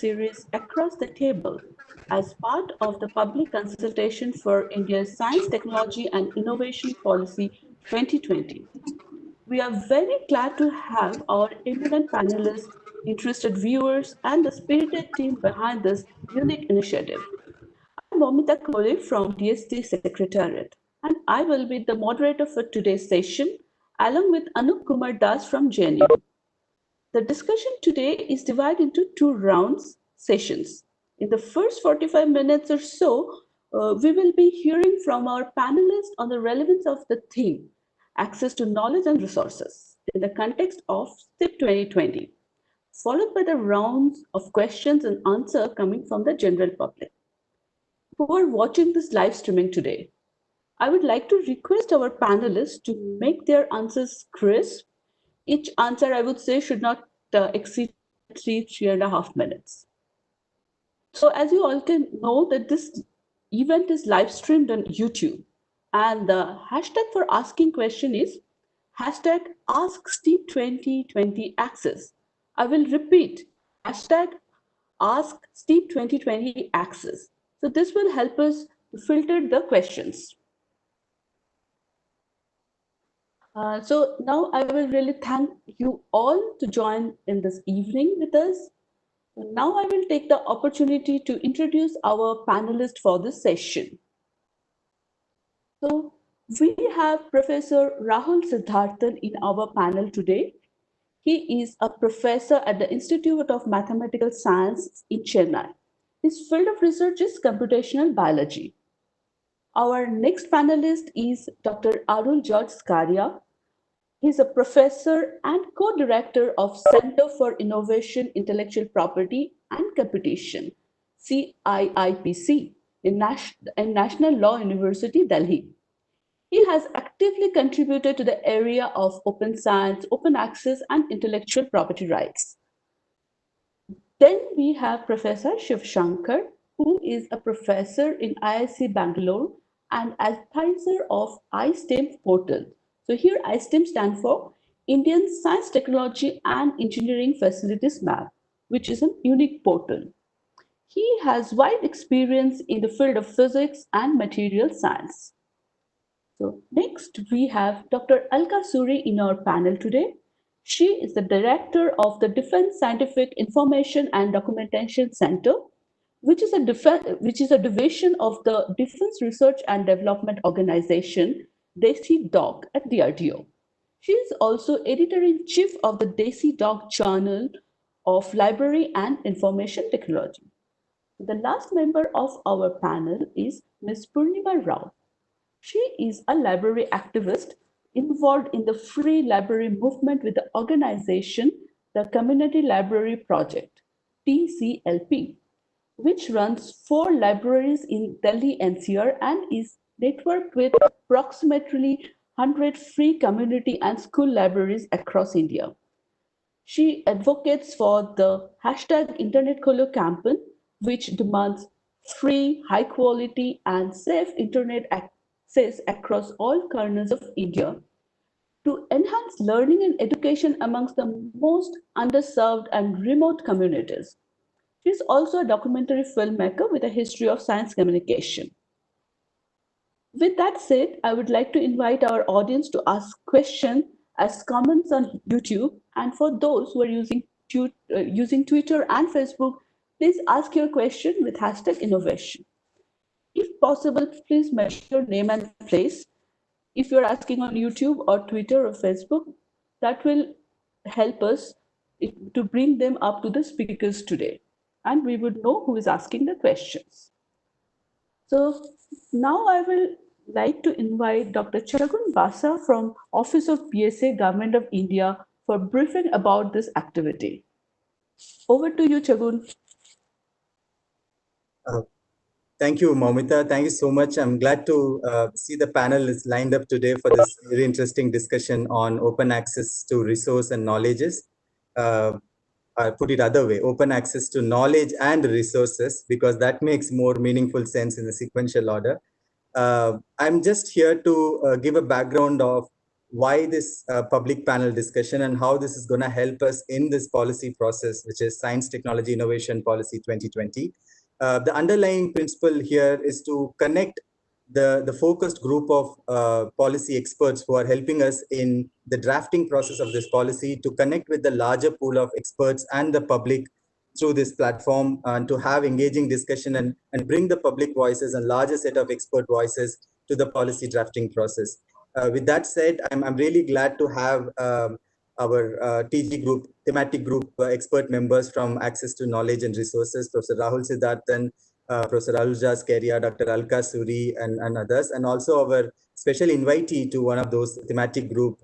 series Across the Table as part of the public consultation for India's Science, Technology and Innovation Policy 2020. We are very glad to have our eminent panelists, interested viewers, and the spirited team behind this unique initiative. I'm Moumita Koley from DST Secretariat, and I will be the moderator for today's session, along with Anup Kumar from JNU. The discussion today is divided into two rounds sessions. In the first 45 minutes or so, we will be hearing from our panelists on the relevance of the theme, access to knowledge and resources, in the context of STIP 2020, followed by the rounds of questions and answers coming from the general public. Who are watching this live streaming today, I would like to request our panelists to make their answers crisp. Each answer, I would say, should not exceed 3.5 minutes. So as you all can know that this event is live streamed on YouTube, and the hashtag for asking question is hashtag AskSTIP2020Access. I will repeat, hashtag AskSTIP2020Access. So this will help us to filter the questions. So now I will really thank you all to join in this evening with us. Now I will take the opportunity to introduce our panelists for this session. So we have Professor Rahul Siddharthan in our panel today. He is a professor at the Institute of Mathematical Science in Chennai. His field of research is computational biology. Our next panelist is Dr. Arul Scaria. He's a professor and co-director of Center for Innovation, Intellectual Property and Competition, CIIPC, in National Law University, Delhi. He has actively contributed to the area of open science, open access, and intellectual property rights. Then we have Professor Shivashankar, who is a professor in IISc Bangalore and advisor of ISTEM portal. So here ISTEM stands for Indian Science, Technology and Engineering Facilities Map, which is a unique portal. He has wide experience in the field of physics and material science. So next we have Dr. Alka Suri in our panel today. She is the director of the Defense Scientific Information and Documentation Center, which is a division of the Defense Research and Development Organization, DESIDOC at DRDO. She is also editor-in-chief of the DESIDOC Journal of Library and Information Technology. The last member of our panel is Ms. Purnima Rao. She is a library activist involved in the free library movement with the organization, the Community Library Project, TCLP, which runs 4 libraries in Delhi NCR and is networked with approximately 100 free community and school libraries across India. She advocates for the hashtag Internet Kholo campaign, which demands free, high quality and safe internet access across all corners of India to enhance learning and education amongst the most underserved and remote communities. She is also a documentary filmmaker with a history of science communication. With that said, I would like to invite our audience to ask questions as comments on YouTube, and for those who are using Twitter and Facebook, please ask your question with hashtag innovation. If possible, please mention your name and place. If you're asking on YouTube or Twitter or Facebook, that will help us to bring them up to the speakers today, and we would know who is asking the questions. So now I will like to invite Dr. Chagun Basa from Office of PSA, Government of India, for briefing about this activity. Over to you, Chagun. Thank you, Moumita. Thank you so much. I'm glad to see the panel is lined up today for this very interesting discussion on open access to resource and knowledges. I put it other way, open access to knowledge and resources, because that makes more meaningful sense in the sequential order. I'm just here to give a background of why this public panel discussion and how this is going to help us in this policy process, which is Science, Technology, Innovation Policy 2020. The underlying principle here is to connect the focused group of policy experts who are helping us in the drafting process of this policy to connect with the larger pool of experts and the public through this platform, and to have engaging discussion and bring the public voices and larger set of expert voices to the policy drafting process. With that said, I'm really glad to have our TG group, thematic group expert members from Access to Knowledge and Resources, Professor Rahul Siddharthan, Professor Scaria, Dr. Alka Suri, and others, and also our special invitee to one of those thematic group,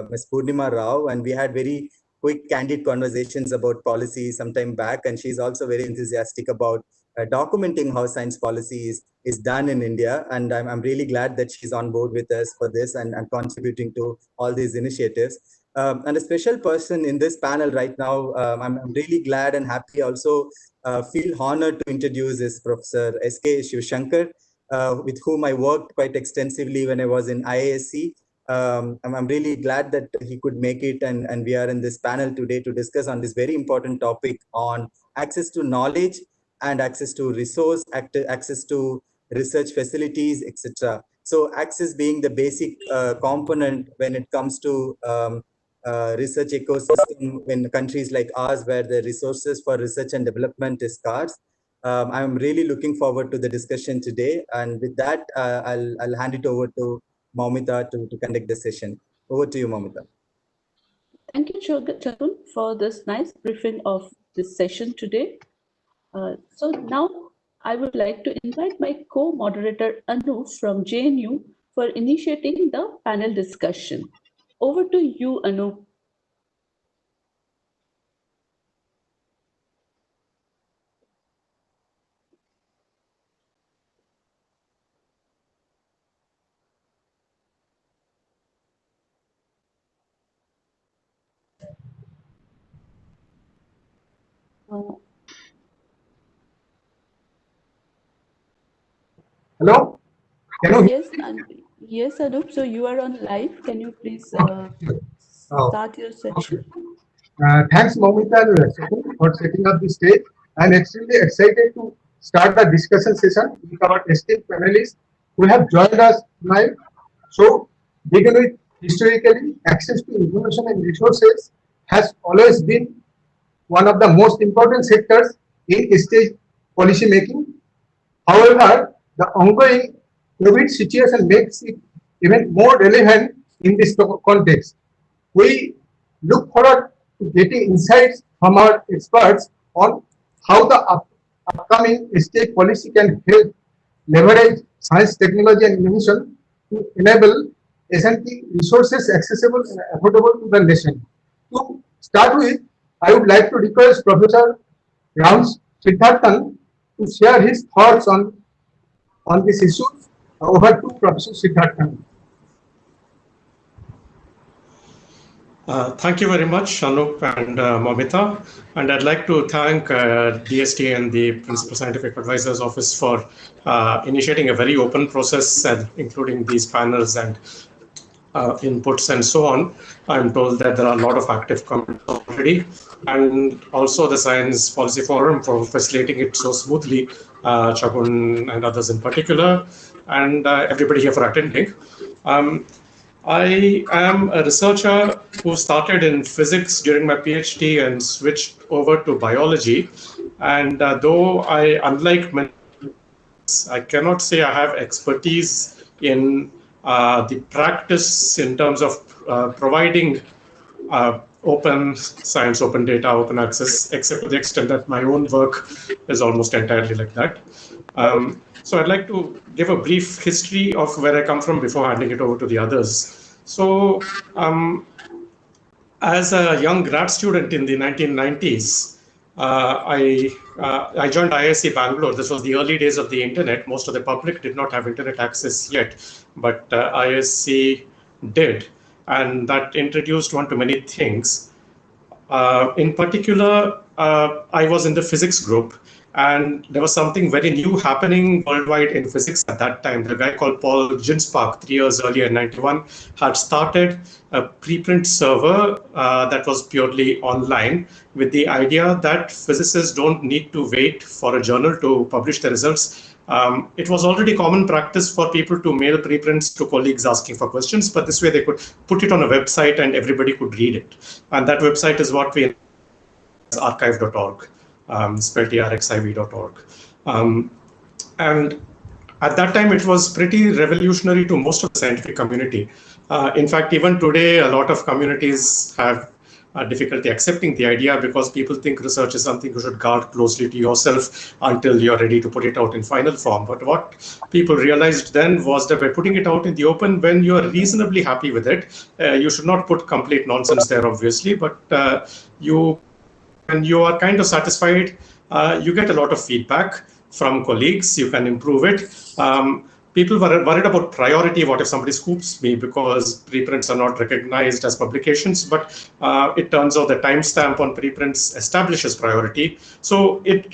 Ms. Purnima Rao, and we had very quick, candid conversations about policy some time back, and she's also very enthusiastic about documenting how science policy is done in India, and I'm really glad that she's on board with us for this and contributing to all these initiatives. And a special person in this panel right now, I'm really glad and happy also feel honored to introduce is Professor S.K. Shivashankar, with whom I worked quite extensively when I was in IISc. I'm really glad that he could make it, and we are in this panel today to discuss on this very important topic on access to knowledge and access to resource, access to research facilities, etc. So access being the basic component when it comes to research ecosystem in countries like ours, where the resources for research and development is scarce. I'm really looking forward to the discussion today. And with that, I'll hand it over to Moumita to conduct the session. Over to you, Moumita. Thank you, Chatul, for this nice briefing of this session today. So now I would like to invite my co-moderator Anup from JNU for initiating the panel discussion. Over to you, Anup. Hello? Can you Yes, yes, Anup. So you are on live. Can you please hear? start your Okay. session? Thanks, Moumita, for setting up the stage. I'm extremely excited to start the discussion session with our esteemed panelists who have joined us tonight. So, begin with historically, access to information and resources has always been one of the most important sectors in state policy making. However, the ongoing COVID situation makes it even more relevant in this context. We look forward to getting insights from our experts on how the upcoming state policy can help leverage science, technology, and innovation to enable essential resources accessible and affordable to the nation. To start with, I would like to request Professor Rahul Siddharthan to share his thoughts on this issue. Over to Professor Siddharthan. Thank you very much, Anup and Moumita. And I'd like to thank DST and the Principal Scientific Advisor's Office for initiating a very open process, including these panels and inputs and so on. I'm told that there are a lot of active comments already. And also the Science Policy Forum for facilitating it so smoothly, Chagun and others in particular, and everybody here for attending. I am a researcher who started in physics during my PhD and switched over to biology. And though unlike many, I cannot say I have expertise in the practice in terms of providing open science, open data, open access, except to the extent that my own work is almost entirely like that. So I'd like to give a brief history of where I come from before handing it over to the others. So as a young grad student in the 1990s, I joined IISc Bangalore. This was the early days of the internet. Most of the public did not have internet access yet, but IISc did. And that introduced one to many things. In particular, I was in the physics group, and there was something very new happening worldwide in physics at that time. The guy called Paul Ginspark, 3 years earlier in 91, had started a preprint server that was purely online, with the idea that physicists don't need to wait for a journal to publish the results. It was already common practice for people to mail preprints to colleagues asking for questions, but this way they could put it on a website and everybody could read it. And that website is what we archive.org, spelled arxiv.org. And at that time, it was pretty revolutionary to most of the scientific community. In fact, even today, a lot of communities have difficulty accepting the idea because people think research is something you should guard closely to yourself until you're ready to put it out in final form. But what people realized then was that by putting it out in the open, when you're reasonably happy with it, you should not put complete nonsense there, obviously, but when you are kind of satisfied, you get a lot of feedback from colleagues, you can improve it. People were worried about priority. What if somebody scoops me because preprints are not recognized as publications? But it turns out the timestamp on preprints establishes priority. So it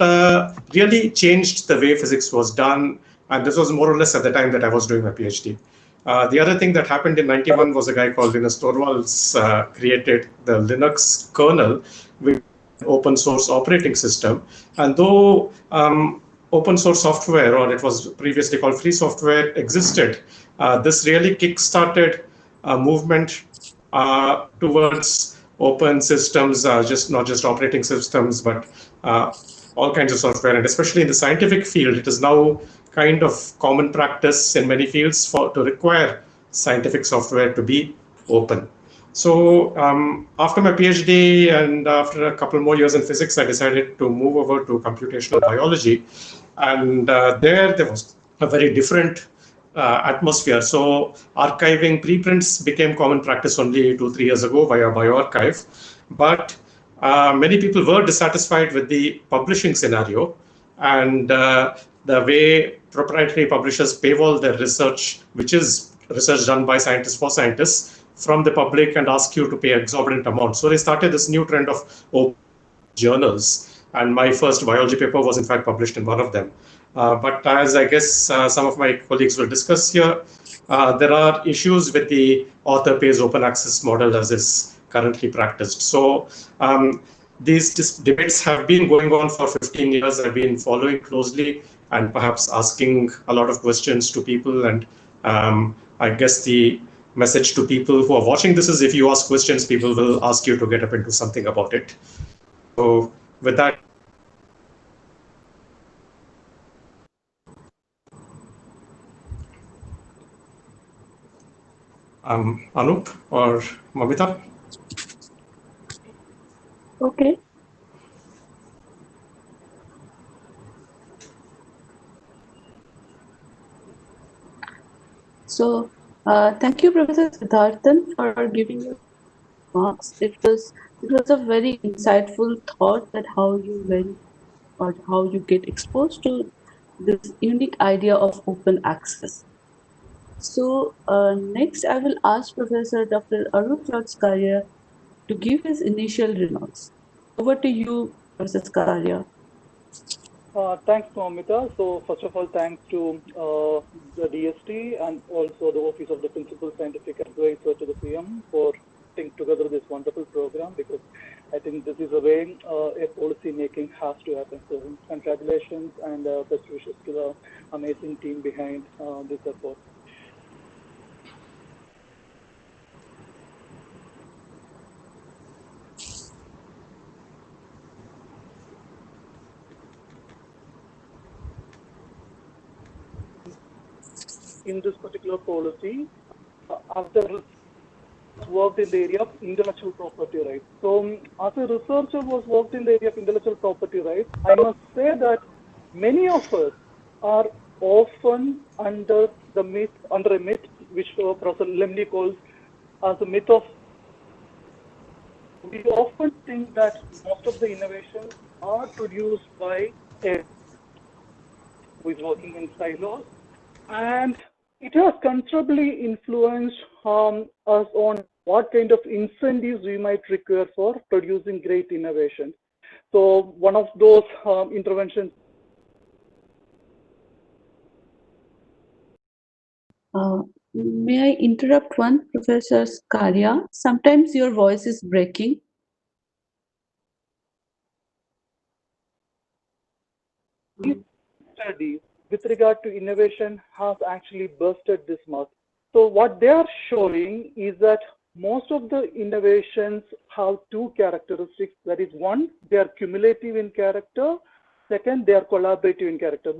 really changed the way physics was done. And this was more or less at the time that I was doing my PhD. The other thing that happened in 91 was a guy called Linus Torvalds created the Linux kernel, which open source operating system. And though open source software, or it was previously called free software, existed, this really kick-started a movement towards open systems, not just operating systems, but all kinds of software. And especially in the scientific field, it is now kind of common practice in many fields to require scientific software to be open. So after my PhD and after a couple more years in physics, I decided to move over to computational biology. And there was a very different atmosphere. So archiving preprints became common practice only 2-3 years ago via bioRxiv. But many people were dissatisfied with the publishing scenario and the way proprietary publishers paywall their research, which is research done by scientists for scientists, from the public and ask you to pay exorbitant amounts. So they started this new trend of open journals. And my first biology paper was in fact published in one of them. But as I guess some of my colleagues will discuss here, there are issues with the author pays open access model as is currently practiced. So these debates have been going on for 15 years. I've been following closely and perhaps asking a lot of questions to people. And I guess the message to people who are watching this is if you ask questions, people will ask you to get up and do something about it. So with that, Anup or Moumita? Okay. So thank you, Professor Siddharthan, for giving your remarks. It was a very insightful thought that how you went or how you get exposed to this unique idea of open access. So next, I will ask Professor Dr. Arul Scaria to give his initial remarks. Over to you, Professor Scaria. Thanks, Moumita. So first of all, thanks to the DST and also the Office of the Principal Scientific Advisor to the PM for putting together this wonderful program, because I think this is a way a policy making has to happen. So congratulations and best wishes to the amazing team behind this effort. In this particular policy, after worked in the area of intellectual property rights. So as a researcher was worked in the area of intellectual property rights, I must say that many of us are often under a myth which Professor Lemley calls as a myth of. We often think that most of the innovations are produced by a who is working in silos, and it has considerably influenced us on what kind of incentives we might require for producing great innovations. So one of those interventions. May I interrupt one, Professor Scaria? Sometimes your voice is breaking. Studies with regard to innovation has actually busted this myth. So what they are showing is that most of the innovations have two characteristics. That is, one, they are cumulative in character. Second, they are collaborative in character.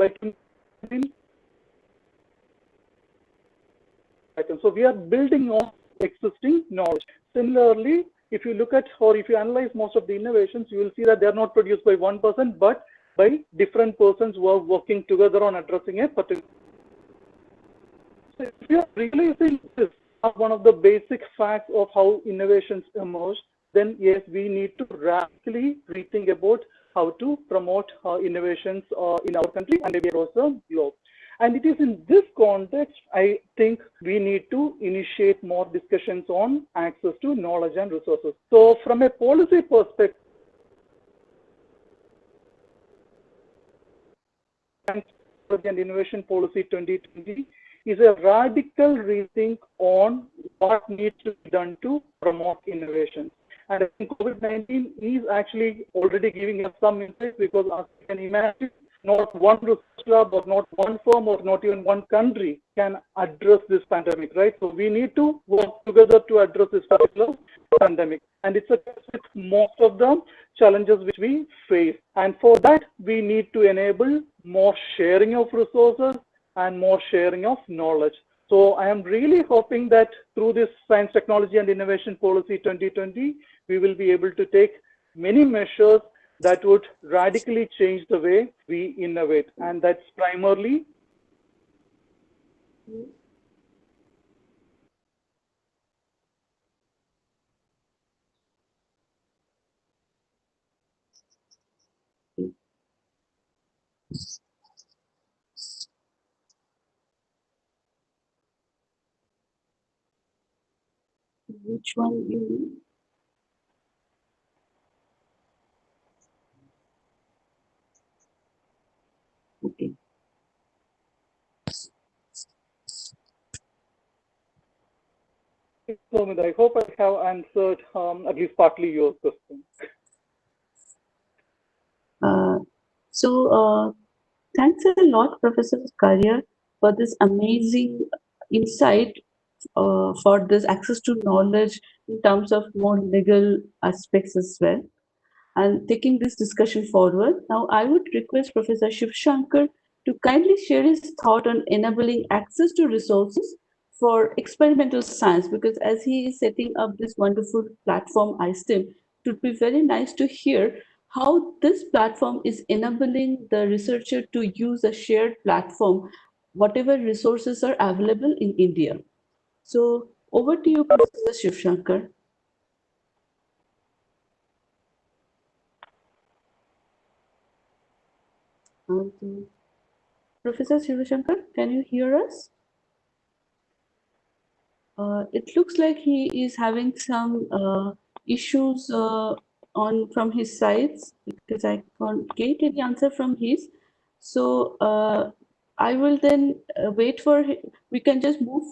So we are building on existing knowledge. Similarly, if you look at or if you analyze most of the innovations, you will see that they are not produced by one person, but by different persons who are working together on addressing a particular. So if you are realizing this as one of the basic facts of how innovations emerge, then yes, we need to radically rethink about how to promote innovations in our country and maybe across the globe. And it is in this context, I think we need to initiate more discussions on access to knowledge and resources. So from a policy perspective, and Innovation Policy 2020 is a radical rethink on what needs to be done to promote innovation. And I think COVID-19 is actually already giving us some insights, because as you can imagine, not one research lab or not one firm or not even one country can address this pandemic, right? So we need to work together to address this particular pandemic. And it's a with most of the challenges which we face. And for that, we need to enable more sharing of resources and more sharing of knowledge. So I am really hoping that through this Science, Technology and Innovation Policy 2020, we will be able to take many measures that would radically change the way we innovate. And that's primarily Which one you? Okay. Moumita, I hope I have answered at least partly your question. Thanks a lot, Professor Scaria, for this amazing insight for this access to knowledge in terms of more legal aspects as well, and taking this discussion forward. Now, I would request Professor Shivashankar to kindly share his thought on enabling access to resources for experimental science, because as he is setting up this wonderful platform, ISTIP, it would be very nice to hear how this platform is enabling the researcher to use a shared platform, whatever resources are available in India. So over to you, Professor Shivashankar. Professor Shivashankar, can you hear us? It looks like he is having some issues from his sides, because I can't get any answer from his. So I will then wait for him. We can just move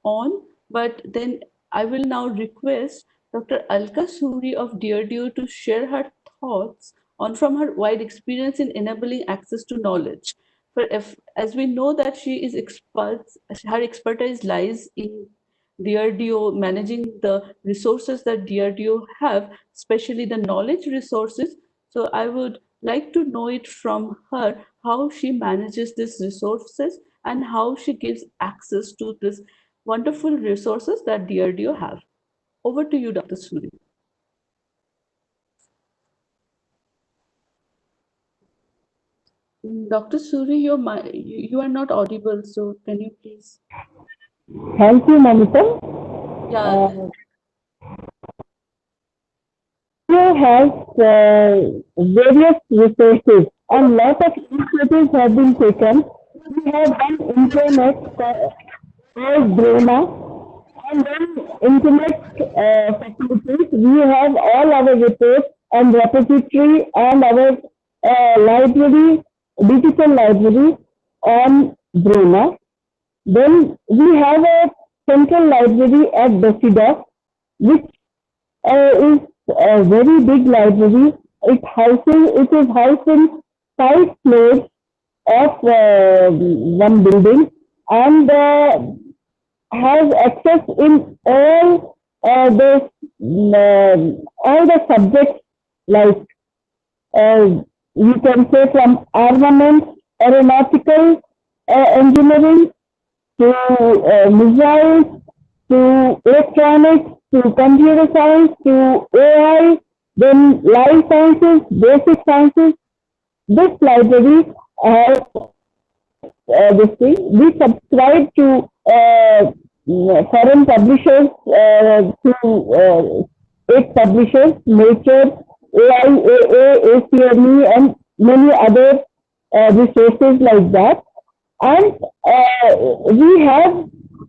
on, but then I will now request Dr. Alka Suri of DRDO to share her thoughts on from her wide experience in enabling access to knowledge. For as we know that she is her expertise lies in DRDO, managing the resources that DRDO have, especially the knowledge resources. So I would like to know it from her how she manages these resources and how she gives access to this wonderful resources that DRDO have. Over to you, Dr. Suri. Dr. Suri, you are not audible, so can you please? Thank you, Moumita. Yeah. You have various resources and lot of initiatives have been taken. We have one internet called Brahma, and then internet facilities. We have all our reports and repository and our library, digital library on Brona. Then we have a central library at DESIDOC, which is a very big library. It is housed in 5 floors of one building, and has access in all the subjects, like you can say from armaments, aeronautical engineering, to missiles, to electronics, to computer science, to AI, then life sciences, basic sciences. This library has this thing. We subscribe to foreign publishers, to 8 publishers: Nature, AIAA, ACME, and many other resources like that. And we have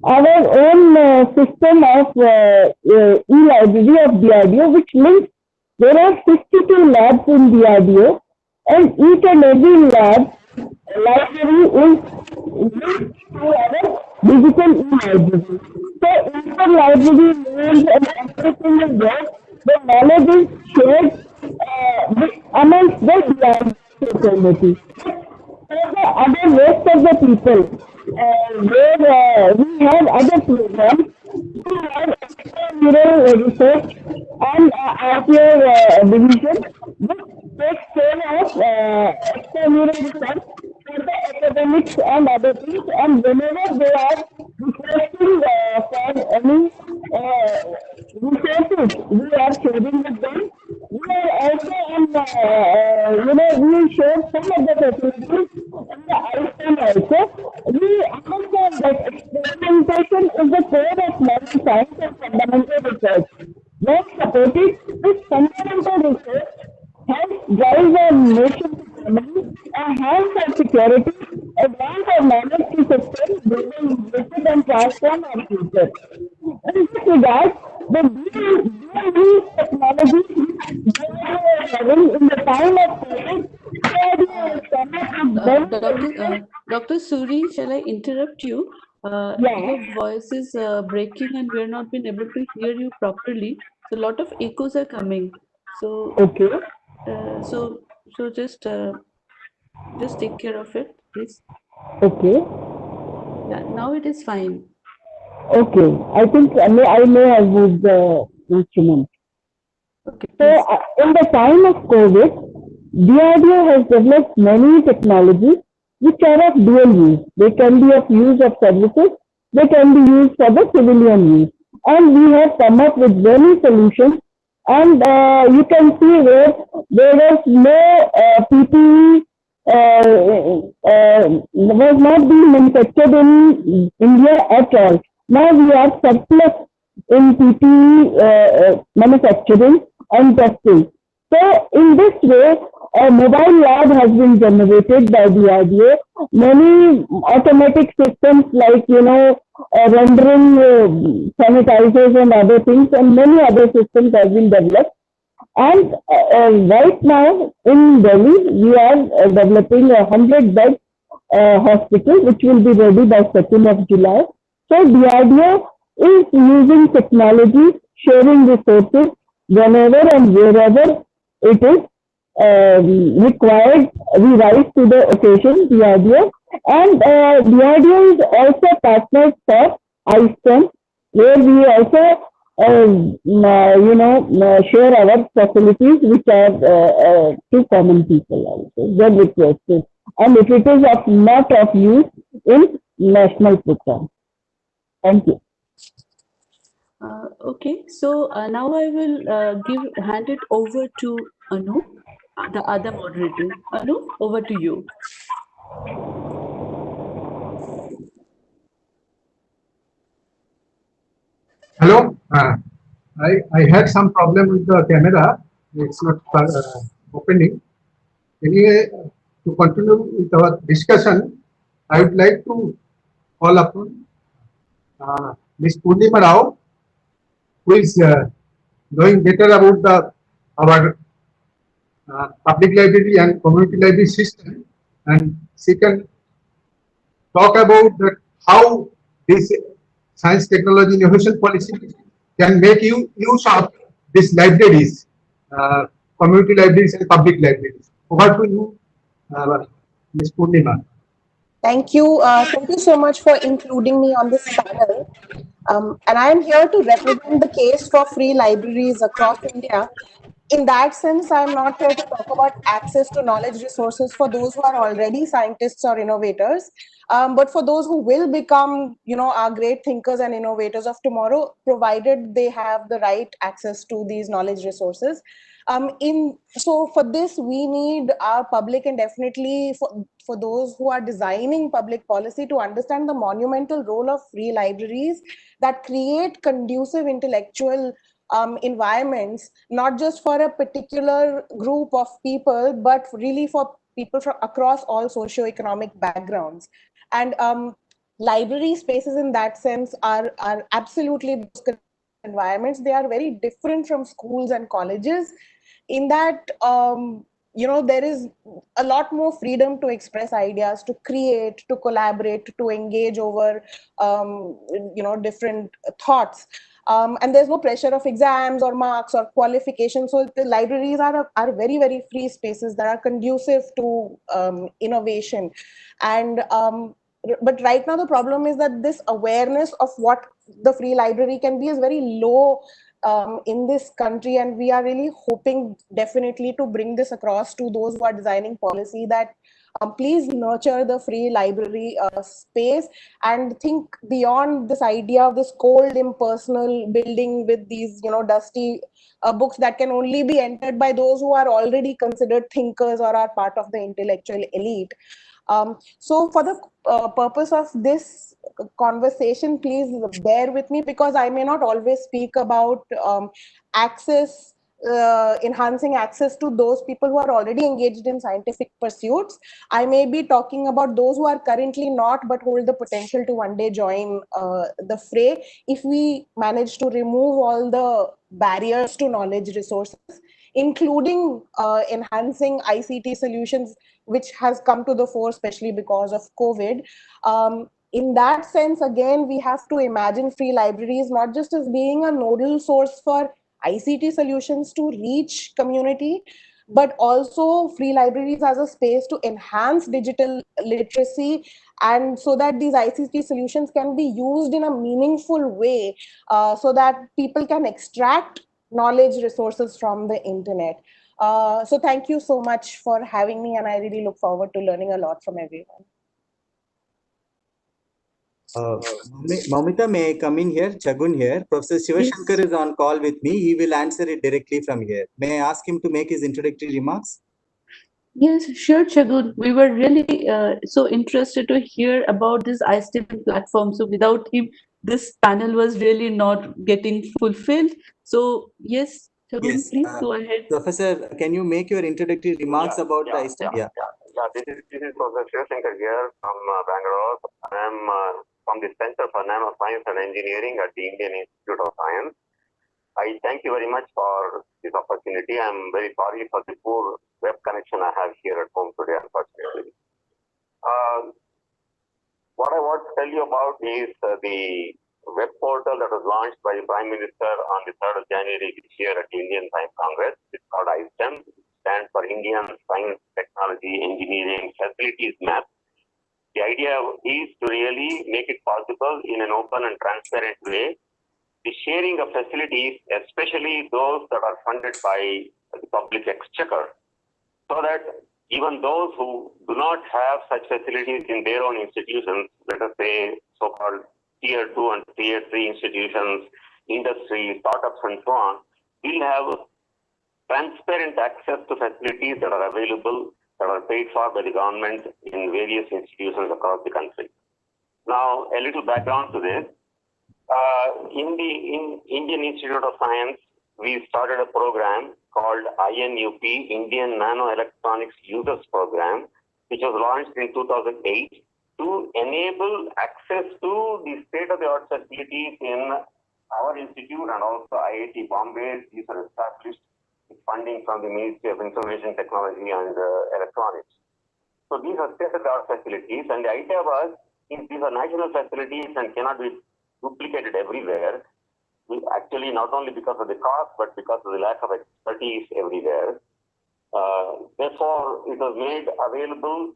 our own system of e-library of DRDO, which links. There are 62 labs in DRDO, and each and every lab library is linked to our digital e-library. So inter-library names and everything is there. The knowledge is shared amongst the DRDO fraternity. For the other rest of the people, where we have other programs, we have extramural research and RPR division, which takes care of extramural research for the academics and other things. And whenever they are requesting for any resources, we are sharing with them. We are also we share some of the facilities in the ISTIP also. We understand that experimentation is the core of modern science and fundamental research. When supported, this fundamental research helps drive our nation's economy, enhance our security, advance our knowledge to sustain global leadership and transform our future. In this regard, the dual-use technology we are having in the time of COVID, Dr. Suri, shall I interrupt you? Your voice is breaking and we are not being able to hear you properly. So a lot of echoes are coming. So okay. So just take care of it, please. Okay. Yeah, now it is fine. Okay. I think I may have moved the instrument. Okay. So in the time of COVID, DRDO has developed many technologies which are of dual use. They can be of use of services, they can be used for the civilian use. And we have come up with many solutions. And you can see where there was no PPE was not being manufactured in India at all. Now we have surplus in PPE manufacturing and testing. So in this way, a mobile lab has been generated by the DRDO. Many automatic systems like, rendering sanitizers and other things, and many other systems have been developed. And right now in Delhi, we are developing a 100-bed hospital, which will be ready by 2nd of July. So DRDO is using technology, sharing resources whenever and wherever it is required. We rise to the occasion, DRDO. And DRDO is also partners for ISTIP, where we also share our facilities, which are to common people also, when requested, and if it is not of use in national program. Thank you. Okay, so now I will hand it over to Anu, the other moderator. Anu, over to you. Hello. I had some problem with the camera. It's not opening. Anyway, to continue with our discussion, I would like to call upon Ms. Purnima Rao, who is knowing better about our public library and community library system, and she can talk about that how this science, technology, innovation policy can make you use of these libraries, uh, community libraries and public libraries. Over to you, Ms. Purnima. Thank you. Thank you so much for including me on this panel. And I am here to represent the case for free libraries across India. In that sense, I'm not here to talk about access to knowledge resources for those who are already scientists or innovators, but for those who will become, our great thinkers and innovators of tomorrow, provided they have the right access to these knowledge resources. So for this, we need our public, and definitely for those who are designing public policy, to understand the monumental role of free libraries that create conducive intellectual environments, not just for a particular group of people, but really for people from across all socioeconomic backgrounds. And library spaces in that sense are absolutely those environments. They are very different from schools and colleges in that there is a lot more freedom to express ideas, to create, to collaborate, to engage over different thoughts, and there's no pressure of exams or marks or qualifications. So the libraries are very, very free spaces that are conducive to innovation. And but right now the problem is that this awareness of what the free library can be is very low in this country, and we are really hoping definitely to bring this across to those who are designing policy, that please nurture the free library space and think beyond this idea of this cold impersonal building with these dusty books that can only be entered by those who are already considered thinkers or are part of the intellectual elite. So for the purpose of this conversation, please bear with me, because I may not always speak about access, enhancing access to those people who are already engaged in scientific pursuits. I may be talking about those who are currently not, but hold the potential to one day join the fray, if we manage to remove all the barriers to knowledge resources, including enhancing ICT solutions, which has come to the fore, especially because of COVID. In that sense, again, we have to imagine free libraries not just as being a nodal source for ICT solutions to reach community, but also free libraries as a space to enhance digital literacy, and so that these ICT solutions can be used in a meaningful way, so that people can extract knowledge resources from the internet. So thank you so much for having me, and I really look forward to learning a lot from everyone. Moumita, may I come in here? Chagun here. Professor Shivashankar is on call with me. He will answer it directly from here. May I ask him to make his introductory remarks? Yes, sure, Chagun. We were really so interested to hear about this ISTIP platform. So without him, this panel was really not getting fulfilled. So yes, Chagun, please go ahead. Professor, can you make your introductory remarks about the ISTIP? This is Professor Shivashankar here from Bangalore. I am from the Center for Nanoscience and Engineering at the Indian Institute of Science. I thank you very much for this opportunity. I am very sorry for the poor web connection I have here at home today, unfortunately. What I want to tell you about is the web portal that was launched by the Prime Minister on the 3rd of January this year at the Indian Science Congress. It's called ISTEM. It stands for Indian Science, Technology, Engineering Facilities Map. The idea is to really make it possible in an open and transparent way the sharing of facilities, especially those that are funded by the public exchequer, so that even those who do not have such facilities in their own institutions, let us say so-called tier 2 and tier 3 institutions, industry, startups, and so on, will have transparent access to facilities that are available, that are paid for by the government in various institutions across the country. Now, a little background to this. In the Indian Institute of Science, we started a program called INUP, Indian Nano Electronics Users Program, which was launched in 2008 to enable access to the state-of-the-art facilities in our institute and also IIT Bombay. These are established funding from the Ministry of Information Technology and Electronics. So these are state-of-the-art facilities, and the idea was, if these are national facilities and cannot be duplicated everywhere, actually not only because of the cost, but because of the lack of expertise everywhere. Therefore, it was made available,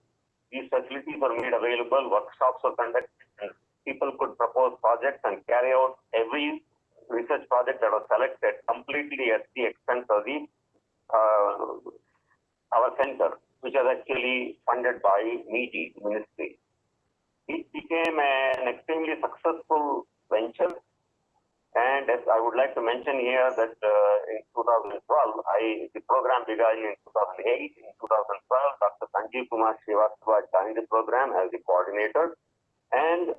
these facilities were made available, workshops were conducted, and people could propose projects and carry out every research project that was selected completely at the expense of the our center, which was actually funded by MITI ministry. It became an extremely successful venture, and as I would like to mention here that in 2012, the program began in 2008. In 2012, Dr. Sanjeev Kumar Shivashankar joined the program as the coordinator, and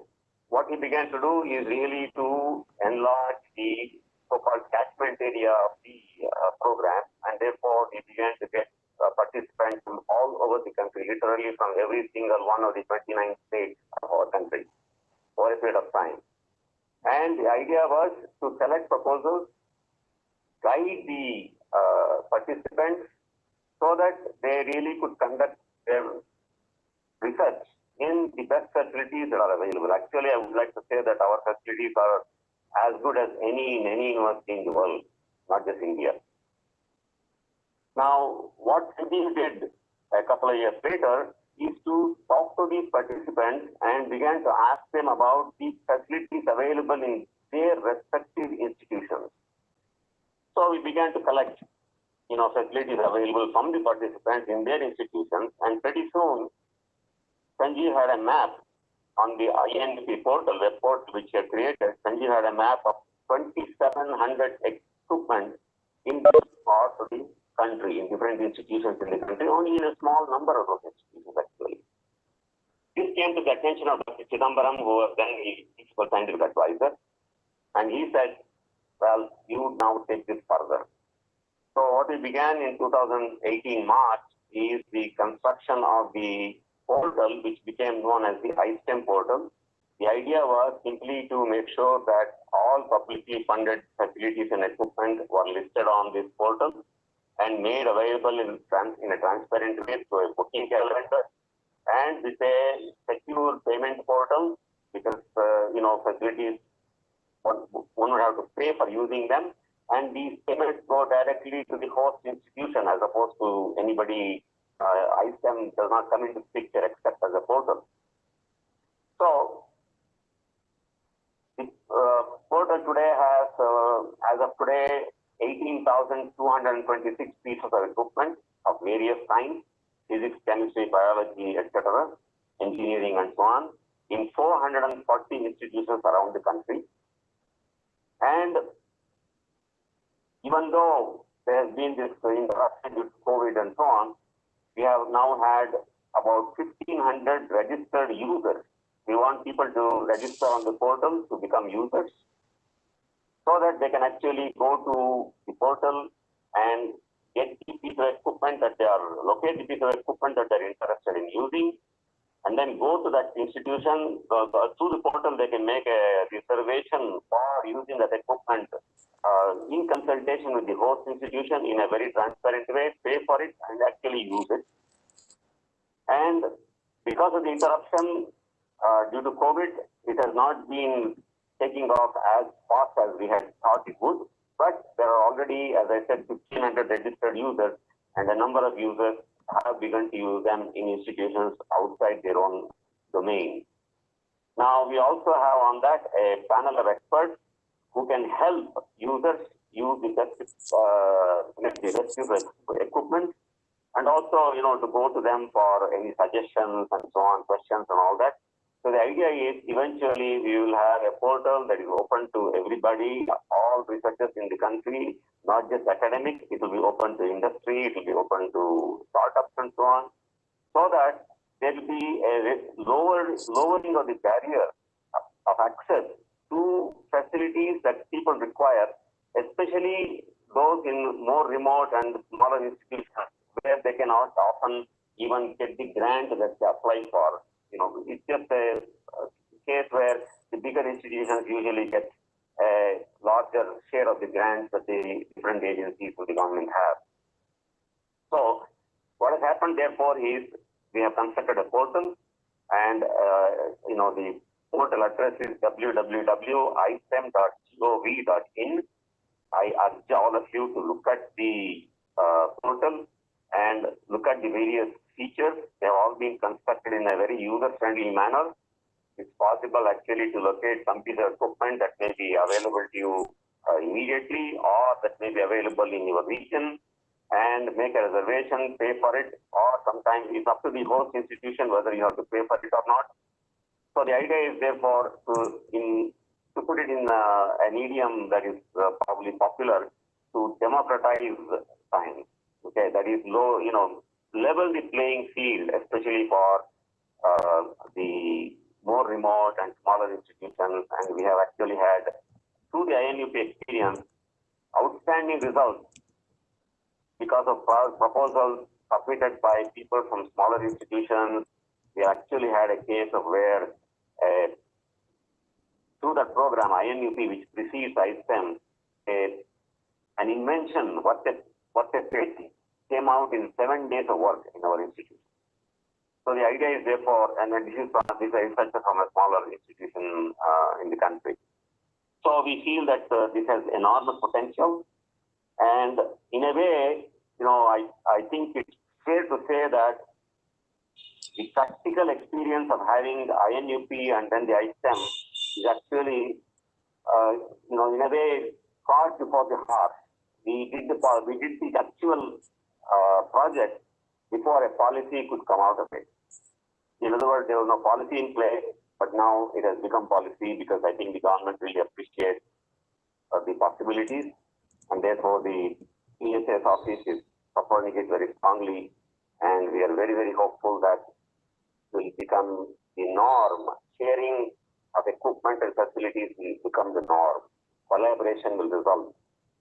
what he began to do is really to enlarge the so-called catchment area of the program, and therefore he began to get participants from all over the country, literally from every single one of the 29 states of our country over a period of time. And the idea was to select proposals, guide the participants so that they really could conduct their research in the best facilities that are available. Actually, I would like to say that our facilities are as good as any in any university in the world, not just India. Now, what we did a couple of years later is to talk to these participants and began to ask them about the facilities available in their respective institutions. So we began to collect, facilities available from the participants in their institutions, and pretty soon, Sanjeev had a map on the INP portal, web portal which he had created. Sanjeev had a map of 2,700 equipment in different parts of the country, in different institutions in the country, only in a small number of those institutions actually. This came to the attention of Dr. Chidambaram, who was then the principal scientific advisor, and he said, well, you now take this further. So what we began in 2018 March is the construction of the portal, which became known as the ISTEM portal. The idea was simply to make sure that all publicly funded facilities and equipment were listed on this portal and made available in a transparent way through a booking calendar and with a secure payment portal, because facilities, one would have to pay for using them, and these payments go directly to the host institution as opposed to anybody. ISTEM does not come into the picture except as a portal. So the portal today has, as of today, 18,226 pieces of equipment of various kinds, physics, chemistry, biology, etc., engineering, and so on, in 440 institutions around the country. And even though there has been this interruption due to COVID and so on, we have now had about 1,500 registered users. We want people to register on the portal to become users so that they can actually go to the portal and get the piece of equipment that they are, locate the piece of equipment that they're interested in using, and then go to that institution. Through the portal, they can make a reservation for using that equipment in consultation with the host institution in a very transparent way, pay for it, and actually use it. And because of the interruption due to COVID, it has not been taking off as fast as we had thought it would. But there are already, as I said, 1,500 registered users, and a number of users have begun to use them in institutions outside their own domain. Now, we also have on that a panel of experts who can help users use the best equipment, and also, to go to them for any suggestions and so on, questions and all that. So the idea is eventually we will have a portal that is open to everybody, all researchers in the country, not just academics. It will be open to industry, it will be open to startups and so on, so that there will be a lowering of the barrier of access to facilities that people require, especially those in more remote and smaller institutions where they cannot often even get the grant that they apply for. It's just a case where the bigger institutions usually get a larger share of the grants that the different agencies of the government have. happened, therefore, is we have constructed a portal, and the portal address is www.istem.gov.in. I urge all of you to look at the portal and look at the various features. They have all been constructed in a very user-friendly manner. It's possible actually to locate some piece of equipment that may be available to you immediately, or that may be available in your region, and make a reservation, pay for it, or sometimes it's up to the host institution whether you have to pay for it or not. So the idea is therefore to put it in an idiom that is probably popular, to democratize science. Okay, that is level the playing field, especially for the more remote and smaller institutions. And we have actually had, through the INUP experience, outstanding results because of proposals submitted by people from smaller institutions. We actually had a case of where through that program, INUP, which precedes ISTEM, an invention, what they said, came out in 7 days of work in our institution. So the idea is therefore, and this is research from a smaller institution in the country. So we feel that this has enormous potential, and in a way, I think it's fair to say that the practical experience of having the INUP and then the ISTEM is actually, in a way, caught before the heart. We did the actual project before a policy could come out of it. In other words, there was no policy in place, but now it has become policy because I think the government really appreciates the possibilities, and therefore the ESS office is supporting it very strongly, and we are very, very hopeful that it will become the norm. Sharing of equipment and facilities will become the norm. Collaboration will result,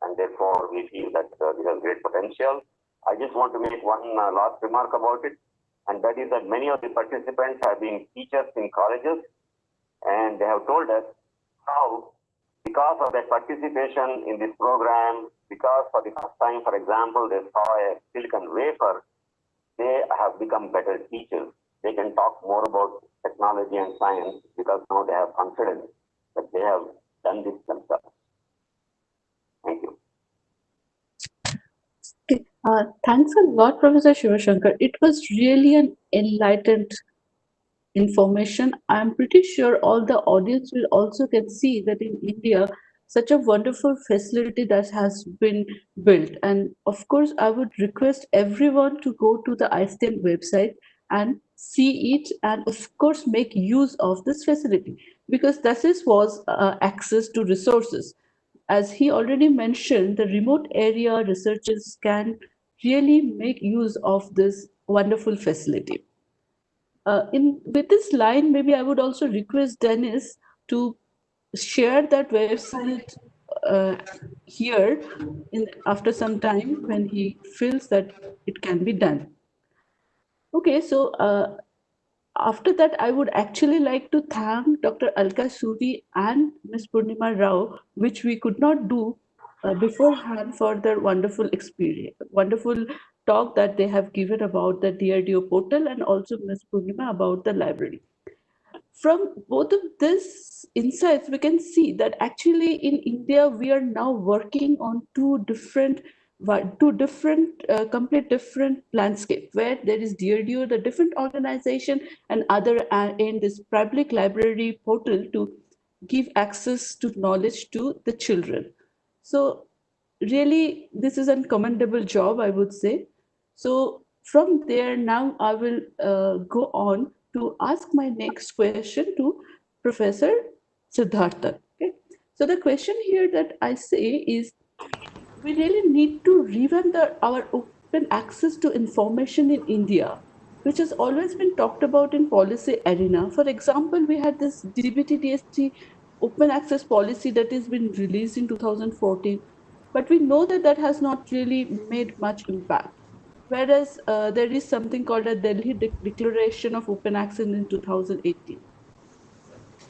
and therefore we feel that this has great potential. I just want to make one last remark about it, and that is that many of the participants have been teachers in colleges, and they have told us how, because of their participation in this program, because for the first time, for example, they saw a silicon wafer, they have become better teachers. They can talk more about technology and science because now they have confidence that they have done this themselves. Thank you. Okay. Thanks a lot, Professor Shivashankar. It was really an enlightened information. I'm pretty sure all the audience will also can see that in India, such a wonderful facility that has been built. And of course, I would request everyone to go to the ISTEM website and see it, and of course make use of this facility, because was access to resources. As he already mentioned, the remote area researchers can really make use of this wonderful facility. With this line, maybe I would also request Dennis to share that website here after some time when he feels that it can be done. Okay, so after that, I would actually like to thank Dr. Alka Suri and Ms. Purnima Rao, which we could not do beforehand, for their wonderful experience, wonderful talk that they have given about the DRDO portal, and also Ms. Purnima about the library. From both of these insights, we can see that actually in India, we are now working on two different, complete different landscape, where there is DRDO, the different organization, and other in this public library portal to give access to knowledge to the children. So really, this is a commendable job, I would say. So from there, now I will go on to ask my next question to Professor Siddharthan. Okay? So the question here that I say is, we really need to revamp our open access to information in India, which has always been talked about in policy arena. For example, we had this DBT-DST open access policy that has been released in 2014, but we know that that has not really made much impact. Whereas there is something called a Delhi Declaration of Open Access in 2018.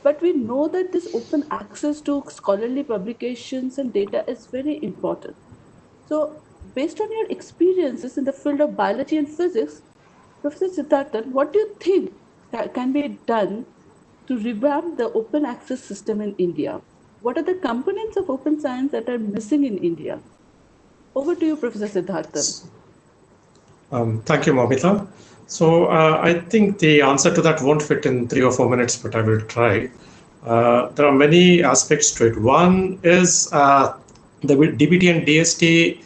But we know that this open access to scholarly publications and data is very important. So based on your experiences in the field of biology and physics, Professor Siddharthan, what do you think can be done to revamp the open access system in India? What are the components of open science that are missing in India? Over to you, Professor Siddharthan. Thank you, Moumita. So I think the answer to that won't fit in 3 or 4 minutes, but I will try. There are many aspects to it. One is the DBT and DST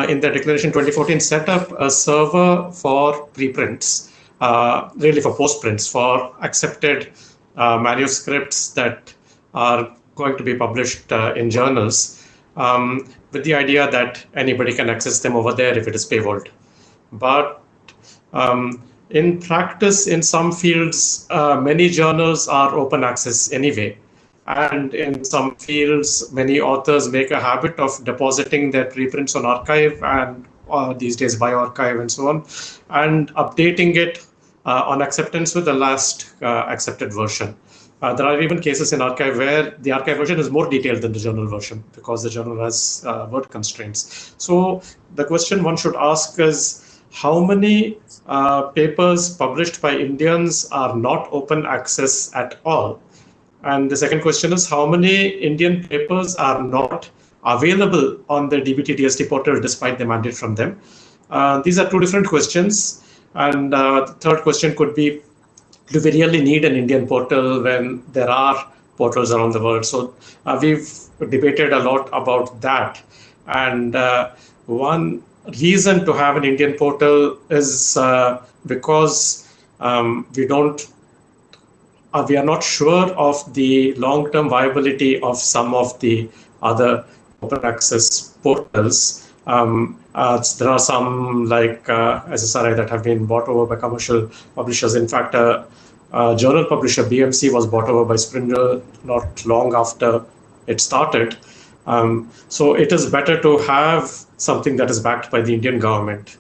in the declaration 2014 set up a server for preprints, really for postprints, for accepted manuscripts that are going to be published in journals, with the idea that anybody can access them over there if it is paywalled. But in practice, in some fields, many journals are open access anyway. And in some fields, many authors make a habit of depositing their preprints on archive and these days bioarchive and so on, and updating it on acceptance with the last accepted version. There are even cases in archive where the archive version is more detailed than the journal version because the journal has word constraints. So the question one should ask is, how many papers published by Indians are not open access at all? And the second question is, how many Indian papers are not available on the DBT-DST portal despite the mandate from them? These are two different questions. And the third question could be, do we really need an Indian portal when there are portals around the world? So we've debated a lot about that. And one reason to have an Indian portal is because we are not sure of the long-term viability of some of the other open access portals. There are some like SSRI that have been bought over by commercial publishers. In fact, a journal publisher, BMC, was bought over by Springer not long after it started. So it is better to have something that is backed by the Indian government.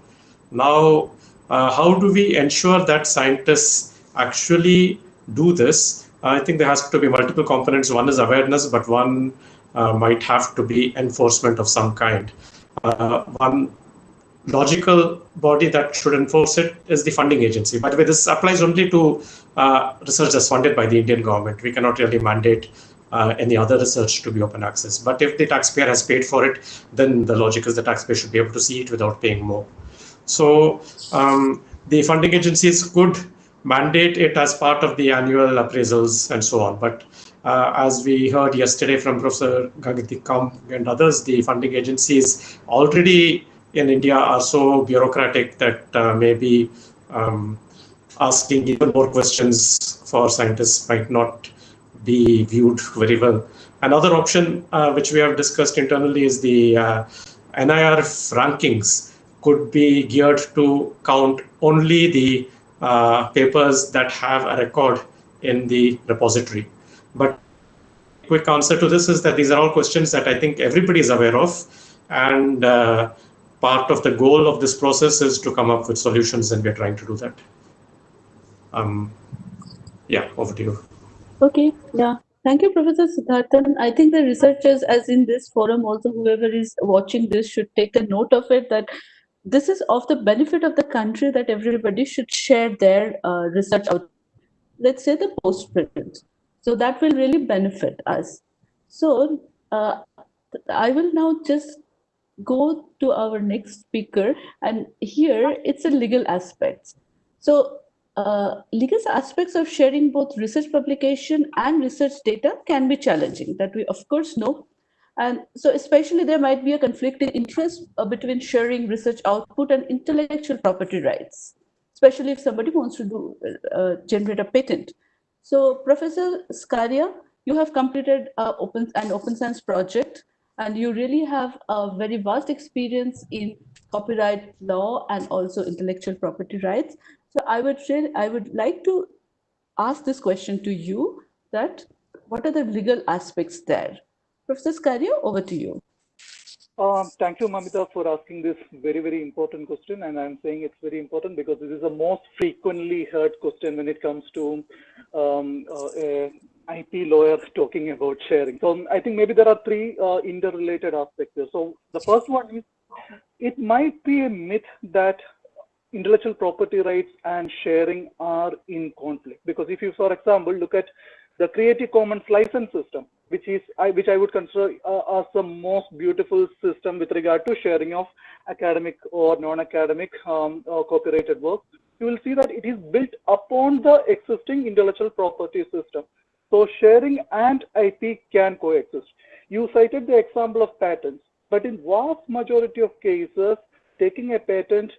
Now, how do we ensure that scientists actually do this? I think there has to be multiple components. One is awareness, but one might have to be enforcement of some kind. One logical body that should enforce it is the funding agency. By the way, this applies only to research that's funded by the Indian government. We cannot really mandate any other research to be open access. But if the taxpayer has paid for it, then the logic is the taxpayer should be able to see it without paying more. So the funding agencies could mandate it as part of the annual appraisals and so on. But as we heard yesterday from Professor Gagatikam and others, the funding agencies already in India are so bureaucratic that maybe asking even more questions for scientists might not be viewed very well. Another option which we have discussed internally is the NIRF rankings could be geared to count only the papers that have a record in the repository. But quick answer to this is that these are all questions that I think everybody is aware of, and part of the goal of this process is to come up with solutions, and we're trying to do that. Yeah, over to you. Okay, yeah. Thank you, Professor Siddharthan. I think the researchers, as in this forum, also whoever is watching this should take a note of it, that this is of the benefit of the country, that everybody should share their research out. Let's say the postprint. So that will really benefit us. So I will now just go to our next speaker, and here it's a legal aspects. So legal aspects of sharing both research publication and research data can be challenging, that we of course know. And so especially there might be a conflicting interest between sharing research output and intellectual property rights, especially if somebody wants to do generate a patent. So Professor Scaria, you have completed an open science project, and you really have a very vast experience in copyright law and also intellectual property rights. So I would like to ask this question to you, that what are the legal aspects there? Professor Scaria, over to you. Thank you, Moumita, for asking this very, very important question. And I'm saying it's very important because this is the most frequently heard question when it comes to IP lawyers talking about sharing. So I think maybe there are three interrelated aspects here. So the first one is, it might be a myth that intellectual property rights and sharing are in conflict. Because if you, for example, look at the Creative Commons license system, which I would consider as the most beautiful system with regard to sharing of academic or non-academic copyrighted work, you will see that it is built upon the existing intellectual property system. So sharing and IP can coexist. You cited the example of patents, but in vast majority of cases, taking a patent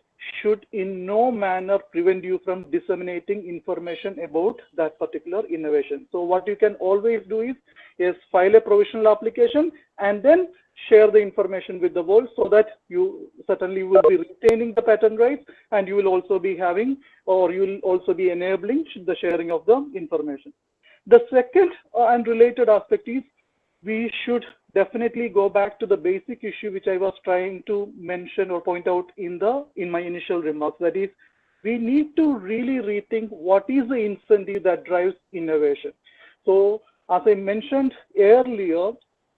should in no manner prevent you from disseminating information about that particular innovation. So what you can always do is file a provisional application and then share the information with the world, so that you certainly will be retaining the patent rights, and you will also be having, or you will also be enabling the sharing of the information. The second and related aspect is we should definitely go back to the basic issue which I was trying to mention or point out in my initial remarks. That is, we need to really rethink what is the incentive that drives innovation. So as I mentioned earlier,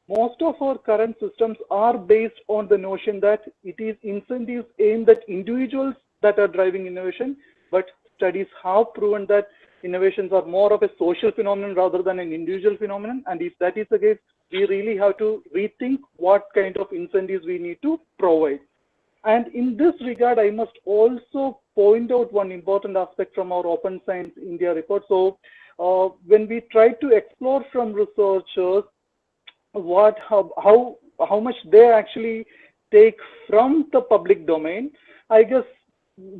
most of our current systems are based on the notion that it is incentives aimed at individuals that are driving innovation, but studies have proven that innovations are more of a social phenomenon rather than an individual phenomenon. And if that is the case, we really have to rethink what kind of incentives we need to provide. And in this regard, I must also point out one important aspect from our Open Science India report. So when we try to explore from researchers how much they actually take from the public domain, I guess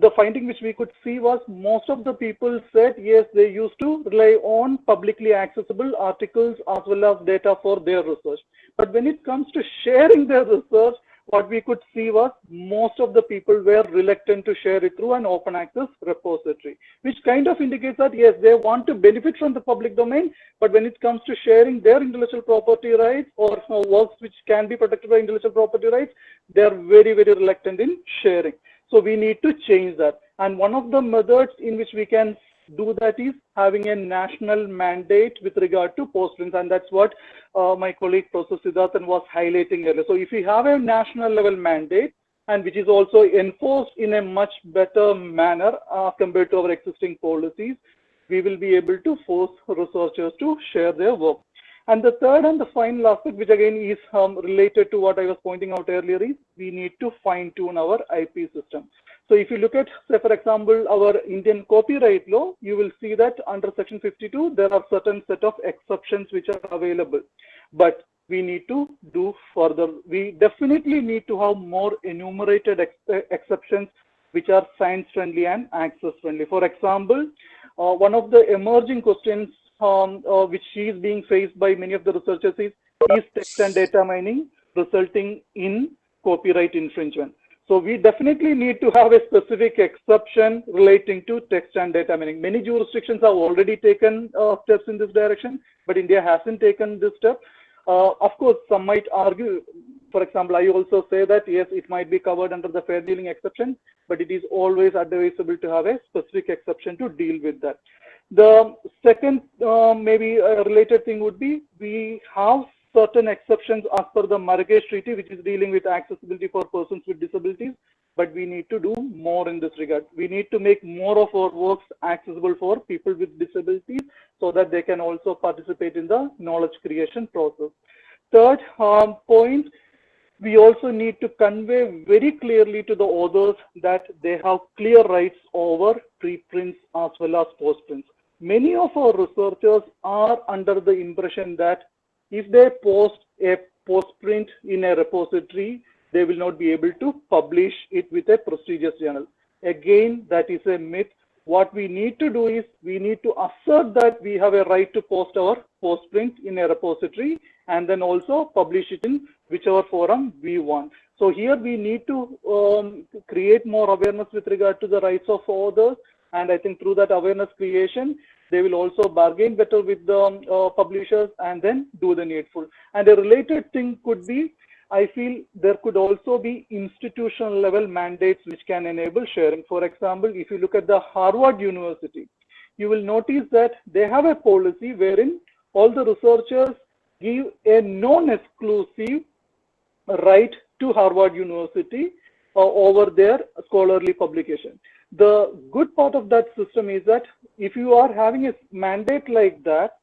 the finding which we could see was most of the people said yes, they used to rely on publicly accessible articles as well as data for their research. But when it comes to sharing their research, what we could see was most of the people were reluctant to share it through an open access repository, which kind of indicates that yes, they want to benefit from the public domain, but when it comes to sharing their intellectual property rights or works which can be protected by intellectual property rights, they are very, very reluctant in sharing. So we need to change that. And one of the methods in which we can do that is having a national mandate with regard to postprints, and that's what my colleague Professor Siddharthan was highlighting earlier. So if we have a national level mandate, and which is also enforced in a much better manner compared to our existing policies, we will be able to force researchers to share their work. And the third and the final aspect, which again is related to what I was pointing out earlier, is we need to fine tune our IP system. So if you look at, say, for example, our Indian copyright law, you will see that under Section 52, there are certain set of exceptions which are available. But we need to do further. We definitely need to have more enumerated exceptions which are science friendly and access friendly. For example, one of the emerging questions which is being faced by many of the researchers is text and data mining resulting in copyright infringement? So we definitely need to have a specific exception relating to text and data mining. Many jurisdictions have already taken steps in this direction, but India hasn't taken this step. Of course, some might argue, for example, I also say that yes, it might be covered under the fair dealing exception, but it is always advisable to have a specific exception to deal with that. The second maybe a related thing would be we have certain exceptions as per the Marrakesh Treaty, which is dealing with accessibility for persons with disabilities, but we need to do more in this regard. We need to make more of our works accessible for people with disabilities so that they can also participate in the knowledge creation process. Third point, we also need to convey very clearly to the authors that they have clear rights over preprints as well as postprints. Many of our researchers are under the impression that if they post a postprint in a repository, they will not be able to publish it with a prestigious journal. Again, that is a myth. What we need to do is we need to assert that we have a right to post our postprint in a repository and then also publish it in whichever forum we want. So here we need to create more awareness with regard to the rights of authors, and I think through that awareness creation, they will also bargain better with the publishers and then do the needful. And a related thing could be, I feel there could also be institutional level mandates which can enable sharing. For example, if you look at the Harvard University, you will notice that they have a policy wherein all the researchers give a non-exclusive right to Harvard University over their scholarly publication. The good part of that system is that if you are having a mandate like that,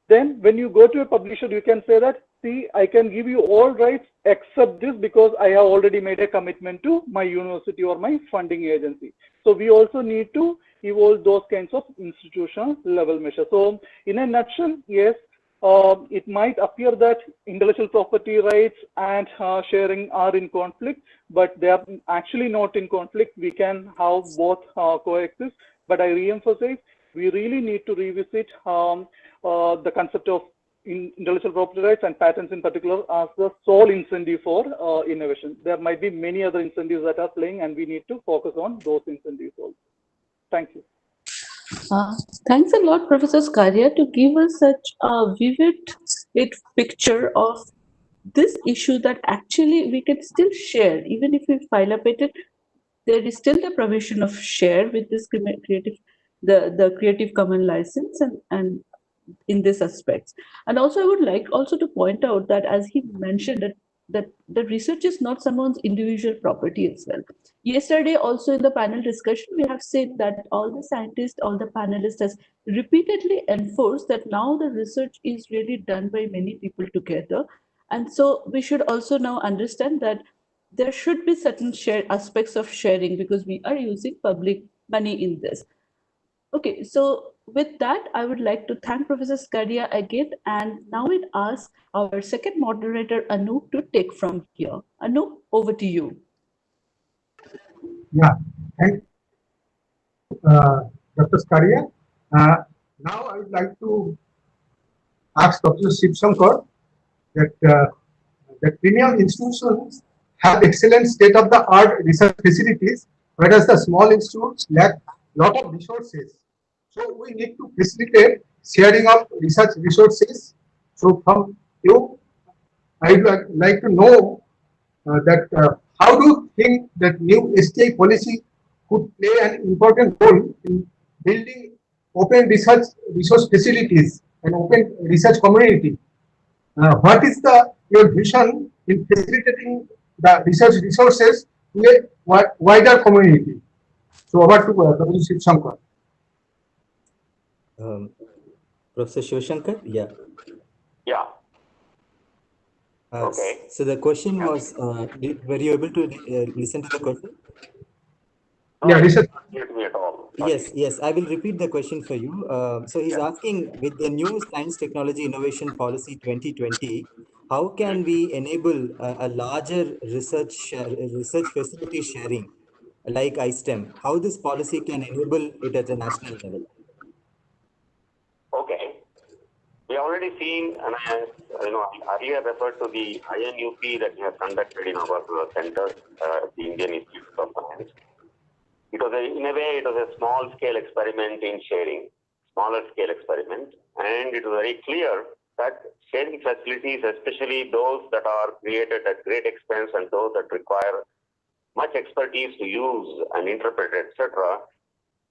then when you go to a publisher, you can say that, see, I can give you all rights except this because I have already made a commitment to my university or my funding agency. So we also need to evolve those kinds of institutional level measures. So in a nutshell, yes, it might appear that intellectual property rights and sharing are in conflict, but they are actually not in conflict. We can have both coexist, but I re-emphasize, we really need to revisit the concept of intellectual property rights and patents in particular as the sole incentive for innovation. There might be many other incentives that are playing, and we need to focus on those incentives also. Thank you. Thanks a lot, Professor Scaria, to give us such a vivid picture of this issue that actually we can still share, even if we file a patent, there is still the provision of share with this the Creative Commons license and in this aspects. And also I would like also to point out that as he mentioned that the research is not someone's individual property as well. Yesterday also in the panel discussion, we have seen that all the scientists, all the panelists has repeatedly enforced that now the research is really done by many people together. And so we should also now understand that there should be certain aspects of sharing because we are using public money in this. Okay, so with that, I would like to thank Professor Scaria again, and now it asks our second moderator, Anup, to take from here. Anup, over to you. Yeah, thank Dr. Scaria. Now I would like to ask Dr. Shivashankar that premium institutions have excellent state-of-the-art research facilities, whereas the small institutes lack a lot of resources. So we need to facilitate sharing of research resources. So from you, I would like to know how do you think that new STI policy could play an important role in building open resource facilities and open research community? What is your vision in facilitating the research resources to a wider community? So over to Dr. Shivashankar. Professor Shivashankar, yeah. Yeah. Okay. So the question was, were you able to listen to the question? Yeah, research. Yes, I will repeat the question for you. So he's asking, with the new Science Technology Innovation Policy 2020, how can we enable a larger research facility sharing like ISTEM? How this policy can enable it at a national level? Okay. We already seen, and I earlier referred to the INUP that we have conducted in our center, the Indian Institute of Science. It was in a way, it was a small scale experiment in sharing, smaller scale experiment. And it was very clear that sharing facilities, especially those that are created at great expense and those that require much expertise to use and interpret, etc.,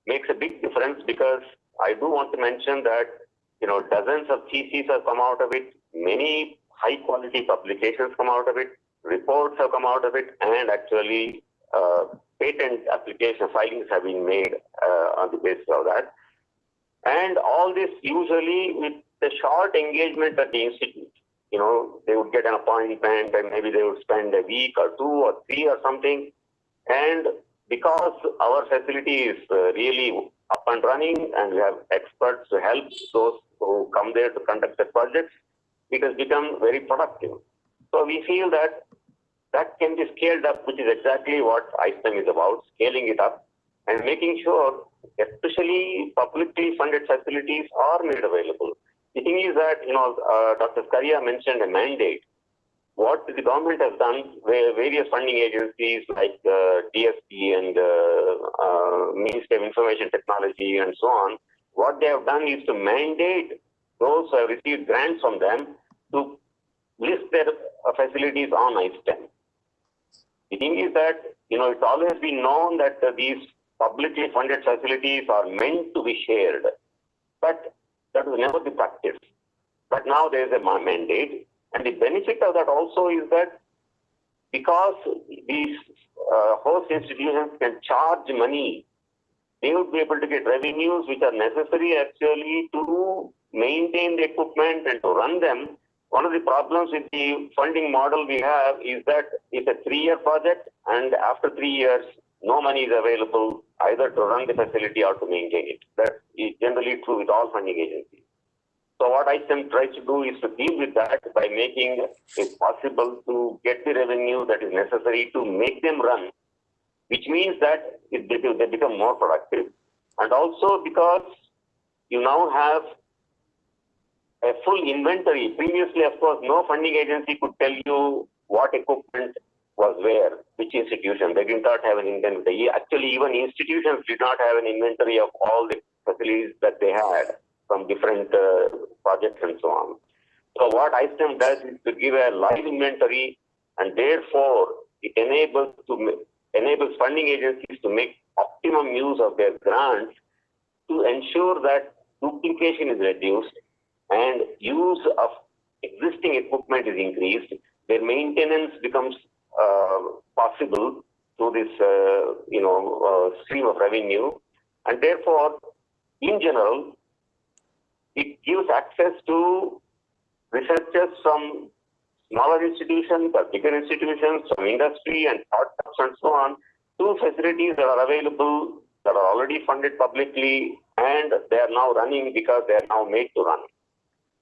makes a big difference, because I do want to mention that, dozens of theses have come out of it, many high quality publications come out of it, reports have come out of it, and actually patent application filings have been made on the basis of that. And all this usually with the short engagement at the institute. They would get an appointment and maybe they would spend a week or 2 or 3 or something. And because our facility is really up and running and we have experts to help those who come there to conduct the projects, it has become very productive. So we feel that can be scaled up, which is exactly what ISTEM is about, scaling it up and making sure especially publicly funded facilities are made available. The thing is that, Dr. Scaria mentioned a mandate. What the government has done, where various funding agencies like DSP and Ministry of Information Technology and so on, what they have done is to mandate those who have received grants from them to list their facilities on ISTEM. The thing is that, it's always been known that these publicly funded facilities are meant to be shared, but that was never the practice. But now there is a mandate, and the benefit of that also is that because these host institutions can charge money they would be able to get revenues which are necessary actually to maintain the equipment and to run them. One of the problems with the funding model we have is that it's a 3-year project, and after 3 years, no money is available either to run the facility or to maintain it. That is generally true with all funding agencies. So what ISTEM tries to do is to deal with that by making it possible to get the revenue that is necessary to make them run, which means that they become more productive. And also because you now have a full inventory. Previously, of course, no funding agency could tell you what equipment was where, which institution. They did not have an inventory. Actually, even institutions did not have an inventory of all the facilities that they had from different projects and so on. So what ISTEM does is to give a live inventory, and therefore it enables funding agencies to make optimum use of their grants to ensure that duplication is reduced and use of existing equipment is increased. Their maintenance becomes possible through this stream of revenue, and therefore in general it gives access to researchers from smaller institutions or bigger institutions, from industry and startups and so on, to facilities that are available, that are already funded publicly, and they are now running because they are now made to run.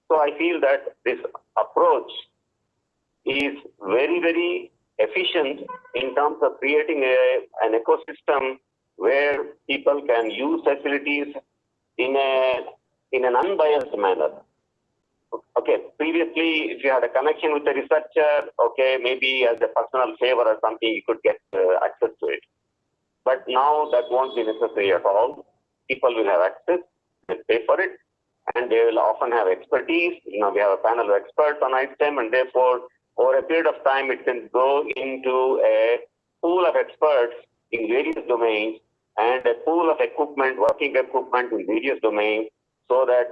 So I feel that this approach is very, very efficient in terms of creating an ecosystem where people can use facilities in an unbiased manner. Okay, previously, if you had a connection with a researcher, okay, maybe as a personal favor or something, you could get access to it. But now that won't be necessary at all. People will have access, they pay for it, and they will often have expertise. We have a panel of experts on ISTEM, and therefore, over a period of time, it can go into a pool of experts in various domains and a pool of equipment, working equipment in various domains, so that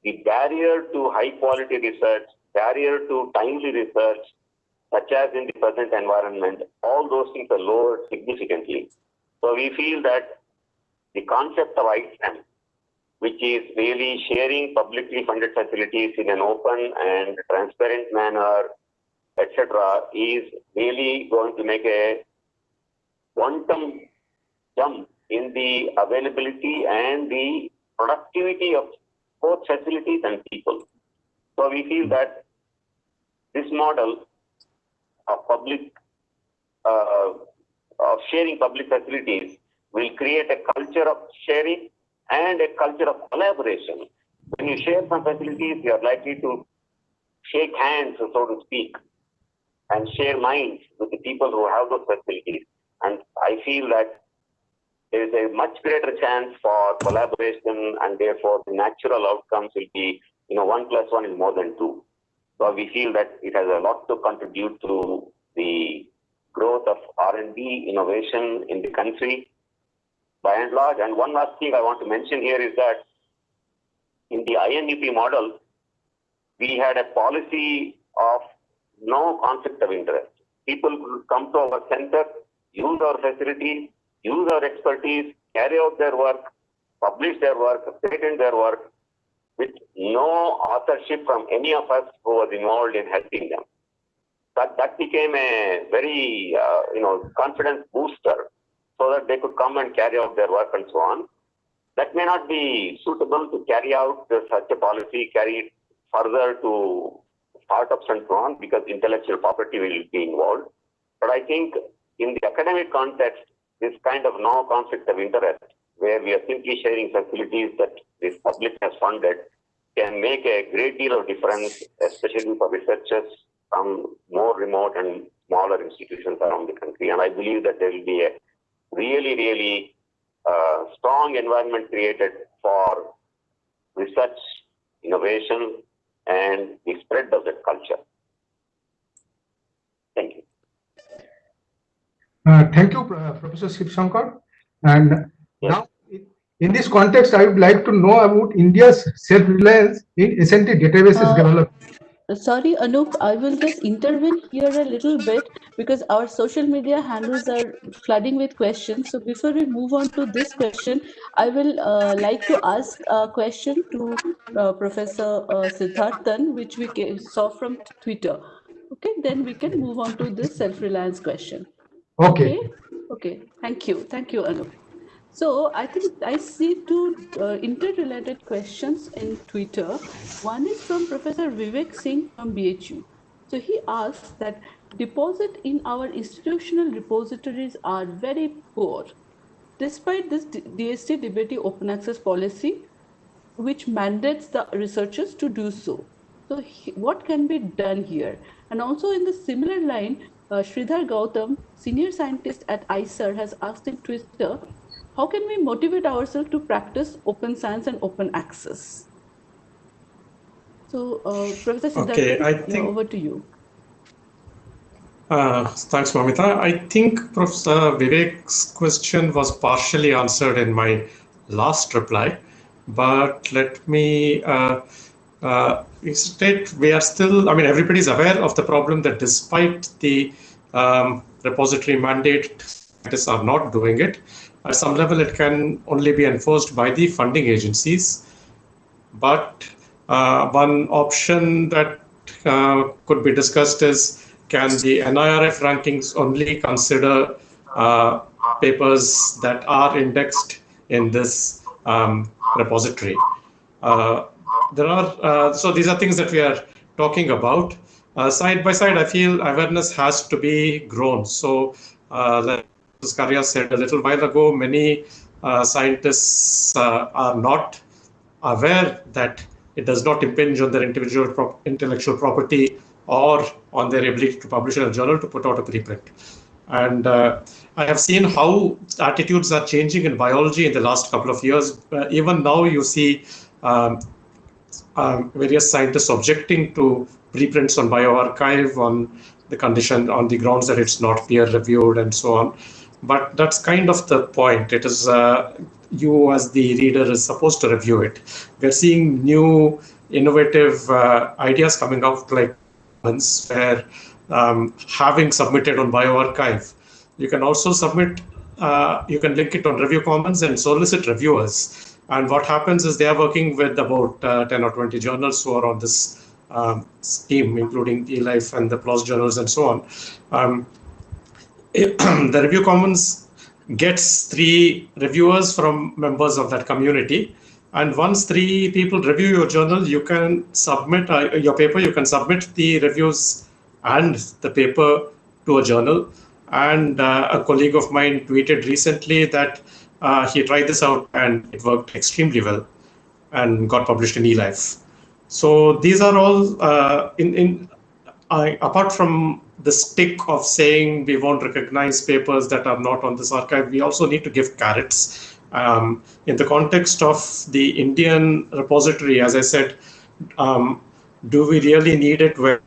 the barrier to high quality research, barrier to timely research, such as in the present environment, all those things are lowered significantly. So we feel that the concept of ISTEM, which is really sharing publicly funded facilities in an open and transparent manner, etc., is really going to make a quantum jump in the availability and the productivity of both facilities and people. So we feel that this model of sharing public facilities will create a culture of sharing and a culture of collaboration. When you share some facilities, you are likely to shake hands, so to speak, and share minds with the people who have those facilities. And I feel that there is a much greater chance for collaboration, and therefore the natural outcomes will be, 1 + 1 is more than 2. So we feel that it has a lot to contribute to the growth of R&D innovation in the country by and large. And one last thing I want to mention here is that in the INUP model, we had a policy of no conflict of interest. People will come to our center, use our facilities, use our expertise, carry out their work, publish their work, patent their work, with no authorship from any of us who was involved in helping them. That became a very confidence booster, so that they could come and carry out their work and so on. That may not be suitable to carry out such a policy, carry it further to startups and so on, because intellectual property will be involved. But I think in the academic context, this kind of no conflict of interest, where we are simply sharing facilities that this public has funded, can make a great deal of difference, especially for researchers from more remote and smaller institutions around the country. And I believe that there will be a really, really strong environment created for research, innovation, and the spread of that culture. Thank you. Thank you, Professor Shivashankar. And now, in this context, I would like to know about India's self-reliance in SNT databases development. Sorry, Anup, I will just intervene here a little bit because our social media handles are flooding with questions. So before we move on to this question, I will like to ask a question to Professor Siddharthan, which we saw from Twitter. Okay, then we can move on to this self-reliance question. Okay. Okay, thank you. Thank you, Anup. So I think I see two interrelated questions in Twitter. One is from Professor Vivek Singh from BHU. So he asks that deposit in our institutional repositories are very poor. Despite this DST DBT open access policy, which mandates the researchers to do so. So what can be done here? And also in the similar line, Sridhar Gautam, senior scientist at ICER, has asked in Twitter, how can we motivate ourselves to practice open science and open access? So Professor Siddharthan, Okay, I think over to you. Thanks, Moumita. I think Professor Vivek's question was partially answered in my last reply, but let me state we are still, I mean, everybody's aware of the problem that despite the repository mandate, scientists are not doing it. At some level, it can only be enforced by the funding agencies. But one option that could be discussed is, can the NIRF rankings only consider papers that are indexed in this repository? So these are things that we are talking about. Side by side, I feel awareness has to be grown. So like Scaria said a little while ago, many scientists are not aware that it does not impinge on their individual intellectual property or on their ability to publish in a journal to put out a preprint. And I have seen how attitudes are changing in biology in the last couple of years. Even now, you see various scientists objecting to preprints on bioarchive on the condition, on the grounds that it's not peer reviewed and so on. But that's kind of the point. It is you as the reader is supposed to review it. We're seeing new innovative ideas coming out, like where having submitted on bioarchive, you can also submit, you can link it on Review Commons and solicit reviewers. And what happens is they are working with about 10 or 20 journals who are on this scheme, including eLife and the PLOS journals and so on. The Review Commons gets 3 reviewers from members of that community. And once 3 people review your journal, you can submit your paper, you can submit the reviews and the paper to a journal. And a colleague of mine tweeted recently that he tried this out and it worked extremely well and got published in eLife. So these are all, apart from the stick of saying we won't recognize papers that are not on this archive, we also need to give carrots. In the context of the Indian repository, as I said, do we really need it where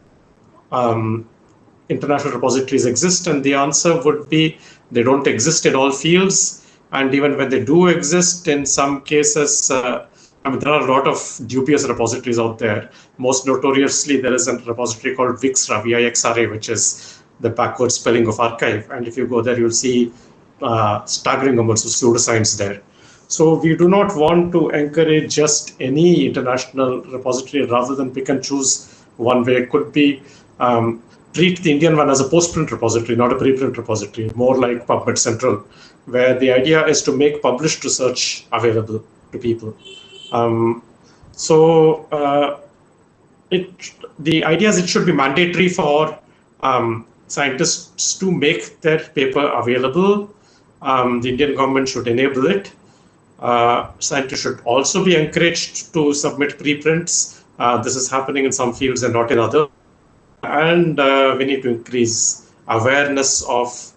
international repositories exist? And the answer would be they don't exist in all fields. And even when they do exist, in some cases, I mean, there are a lot of dubious repositories out there. Most notoriously, there is a repository called VIXRA, V-I-X-R-A, which is the backward spelling of archive. And if you go there, you'll see staggering amounts of pseudoscience there. So we do not want to encourage just any international repository rather than pick and choose one way. It could be treat the Indian one as a postprint repository, not a preprint repository, more like PubMed Central, where the idea is to make published research available to people. The idea is it should be mandatory for scientists to make their paper available. The Indian government should enable it. Scientists should also be encouraged to submit preprints. This is happening in some fields and not in others. And we need to increase awareness of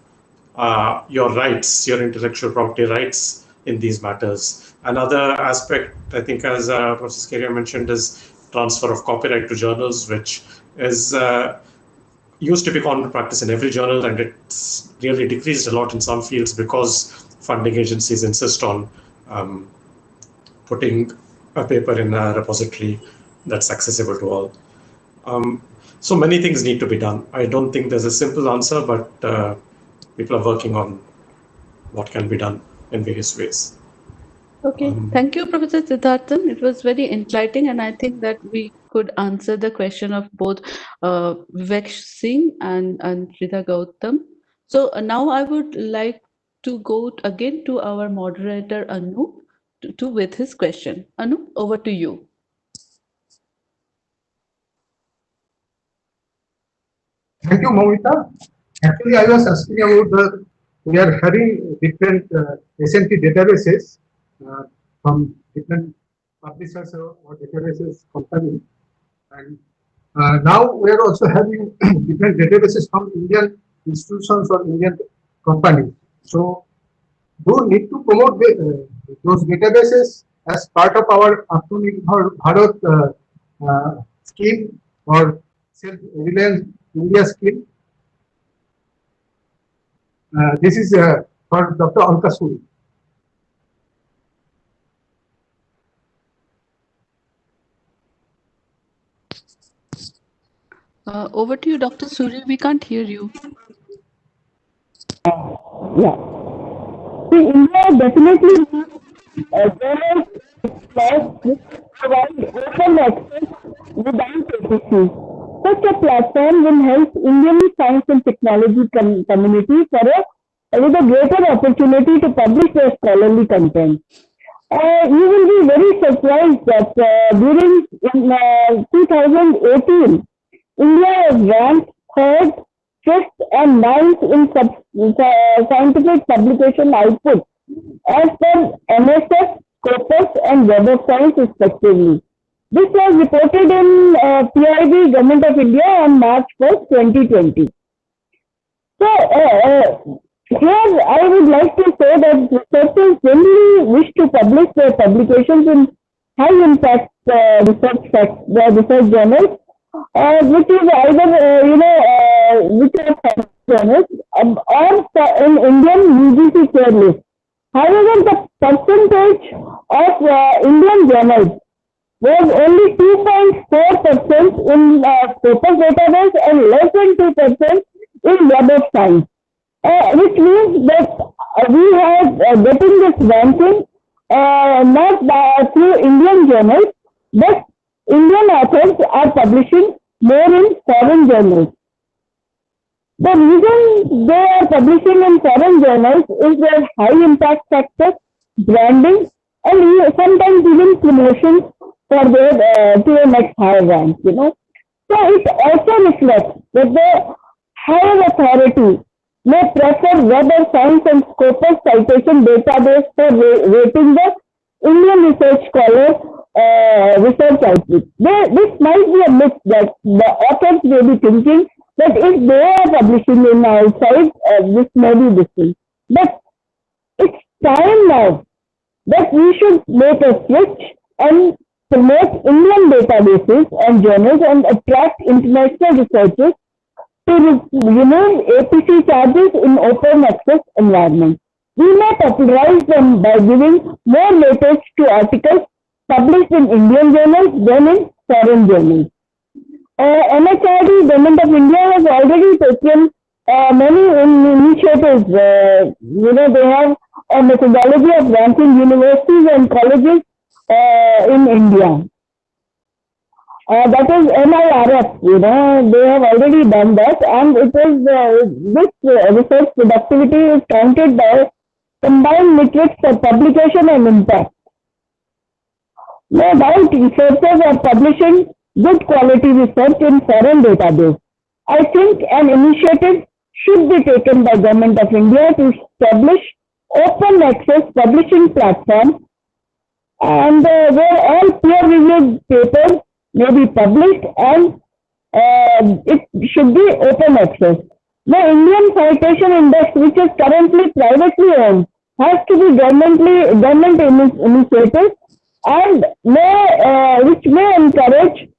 your rights, your intellectual property rights in these matters. Another aspect, I think, as Prof. Scaria mentioned, is transfer of copyright to journals, which is used to be common practice in every journal, and it's really decreased a lot in some fields because funding agencies insist on putting a paper in a repository that's accessible to all. So many things need to be done. I don't think there's a simple answer, but people are working on what can be done in various ways. Okay, thank you, Professor Siddharthan. It was very enlightening, and I think that we could answer the question of both Vivek Singh and Rita Gautam. So now I would like to go again to our moderator Anu with his question. Anu, over to you. Thank you, Moumita. Actually, I was asking about we are having different SNT databases from different publishers or databases company, and now we are also having different databases from Indian institutions or Indian companies. So, do we need to promote those databases as part of our Atmanirbhar Bharat scheme or self-reliance India scheme? This is for Dr. Alka Suri. Over to you, Dr. Suri. We can't hear you. Yeah. See, India definitely journals provide open access without APC. Such a platform will help Indian science and technology community with a greater opportunity to publish their scholarly content. You will be very surprised that during 2018, India was ranked third, fifth, and ninth in scientific publication output as per MSF, Scopus, and Web of Science respectively. This was reported in PIB Government of India on March 1st, 2020. So, here I would like to say that researchers generally wish to publish their publications in high impact research journals, which is either which are journals or in Indian UGC chair list. However, the percentage of Indian journals was only 2.4% in Scopus database and less than 2% in Web of Science. Which means that we have getting this ranking not through Indian journals, but Indian authors are publishing more in foreign journals. The reason they are publishing in foreign journals is their high impact factor, branding, and sometimes even promotions for their to a next higher rank. So it also reflects that the higher authority may prefer Web of Science and Scopus citation database for rating the Indian research scholar research output. This might be a myth that the authors may be thinking that if they are publishing in outside, this may be different. But it's time now that we should make a switch and promote Indian databases and journals and attract international researchers to remove APC charges in open access environment. We may popularize them by giving more weightage to articles published in Indian journals than in foreign journals. MHRD, Government of India, has already taken many initiatives. They have a methodology of ranking universities and colleges in India. That is MIRF, they have already done that, and it is this research productivity is counted by combined metrics of publication and impact. No doubt researchers are publishing good quality research in foreign database. I think an initiative should be taken by Government of India to establish open access publishing platform and where all peer-reviewed papers may be published and it should be open access. The Indian Citation Index, which is currently privately owned, has to be government initiative and which may encourage,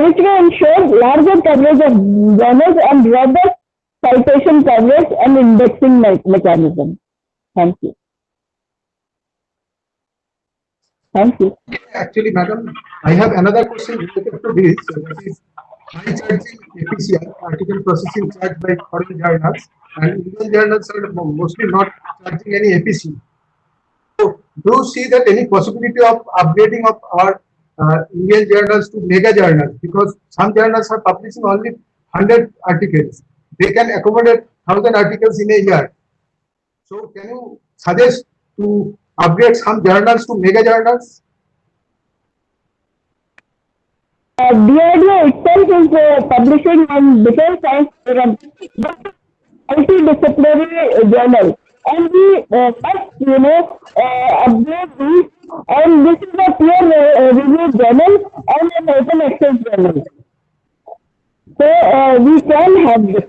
which may ensure larger coverage of journals and robust citation coverage and indexing mechanism. Thank you. Thank you. Actually, madam, I have another question related to this. That is, high charging APCR, article processing charged by foreign journals, and Indian journals are mostly not charging any APC. So, do you see that any possibility of upgrading of our Indian journals to mega journals? Because some journals are publishing only 100 articles. They can accommodate 1,000 articles in a year. So, can you suggest to upgrade some journals to mega journals? DRDO itself is publishing on different science multidisciplinary journal, and we must, upgrade these. And this is a peer reviewed journal and an open access journal. So we can have this.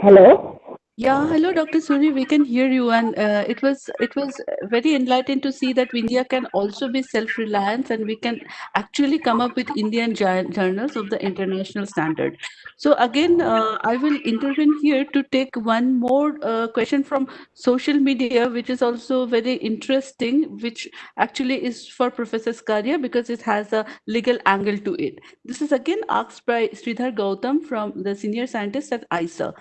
Hello. Yeah, hello, Dr. Suri. We can hear you, and it was very enlightening to see that India can also be self-reliant, and we can actually come up with Indian journals of the international standard. So again, I will intervene here to take one more question from social media, which is also very interesting, which actually is for Professor Scaria because it has a legal angle to it. This is again asked by Sridhar Gautam from the senior scientist at IISa.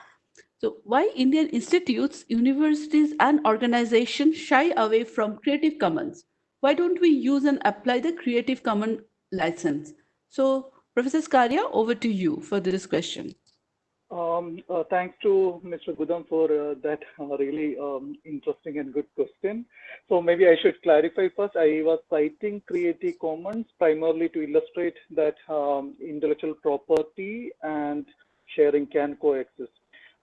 So, why Indian institutes, universities, and organizations shy away from Creative Commons? Why don't we use and apply the Creative Commons license? So, Professor Scaria, over to you for this question. Thanks to Mr. Gudam for that really interesting and good question. So maybe I should clarify first. I was citing Creative Commons primarily to illustrate that intellectual property and sharing can coexist.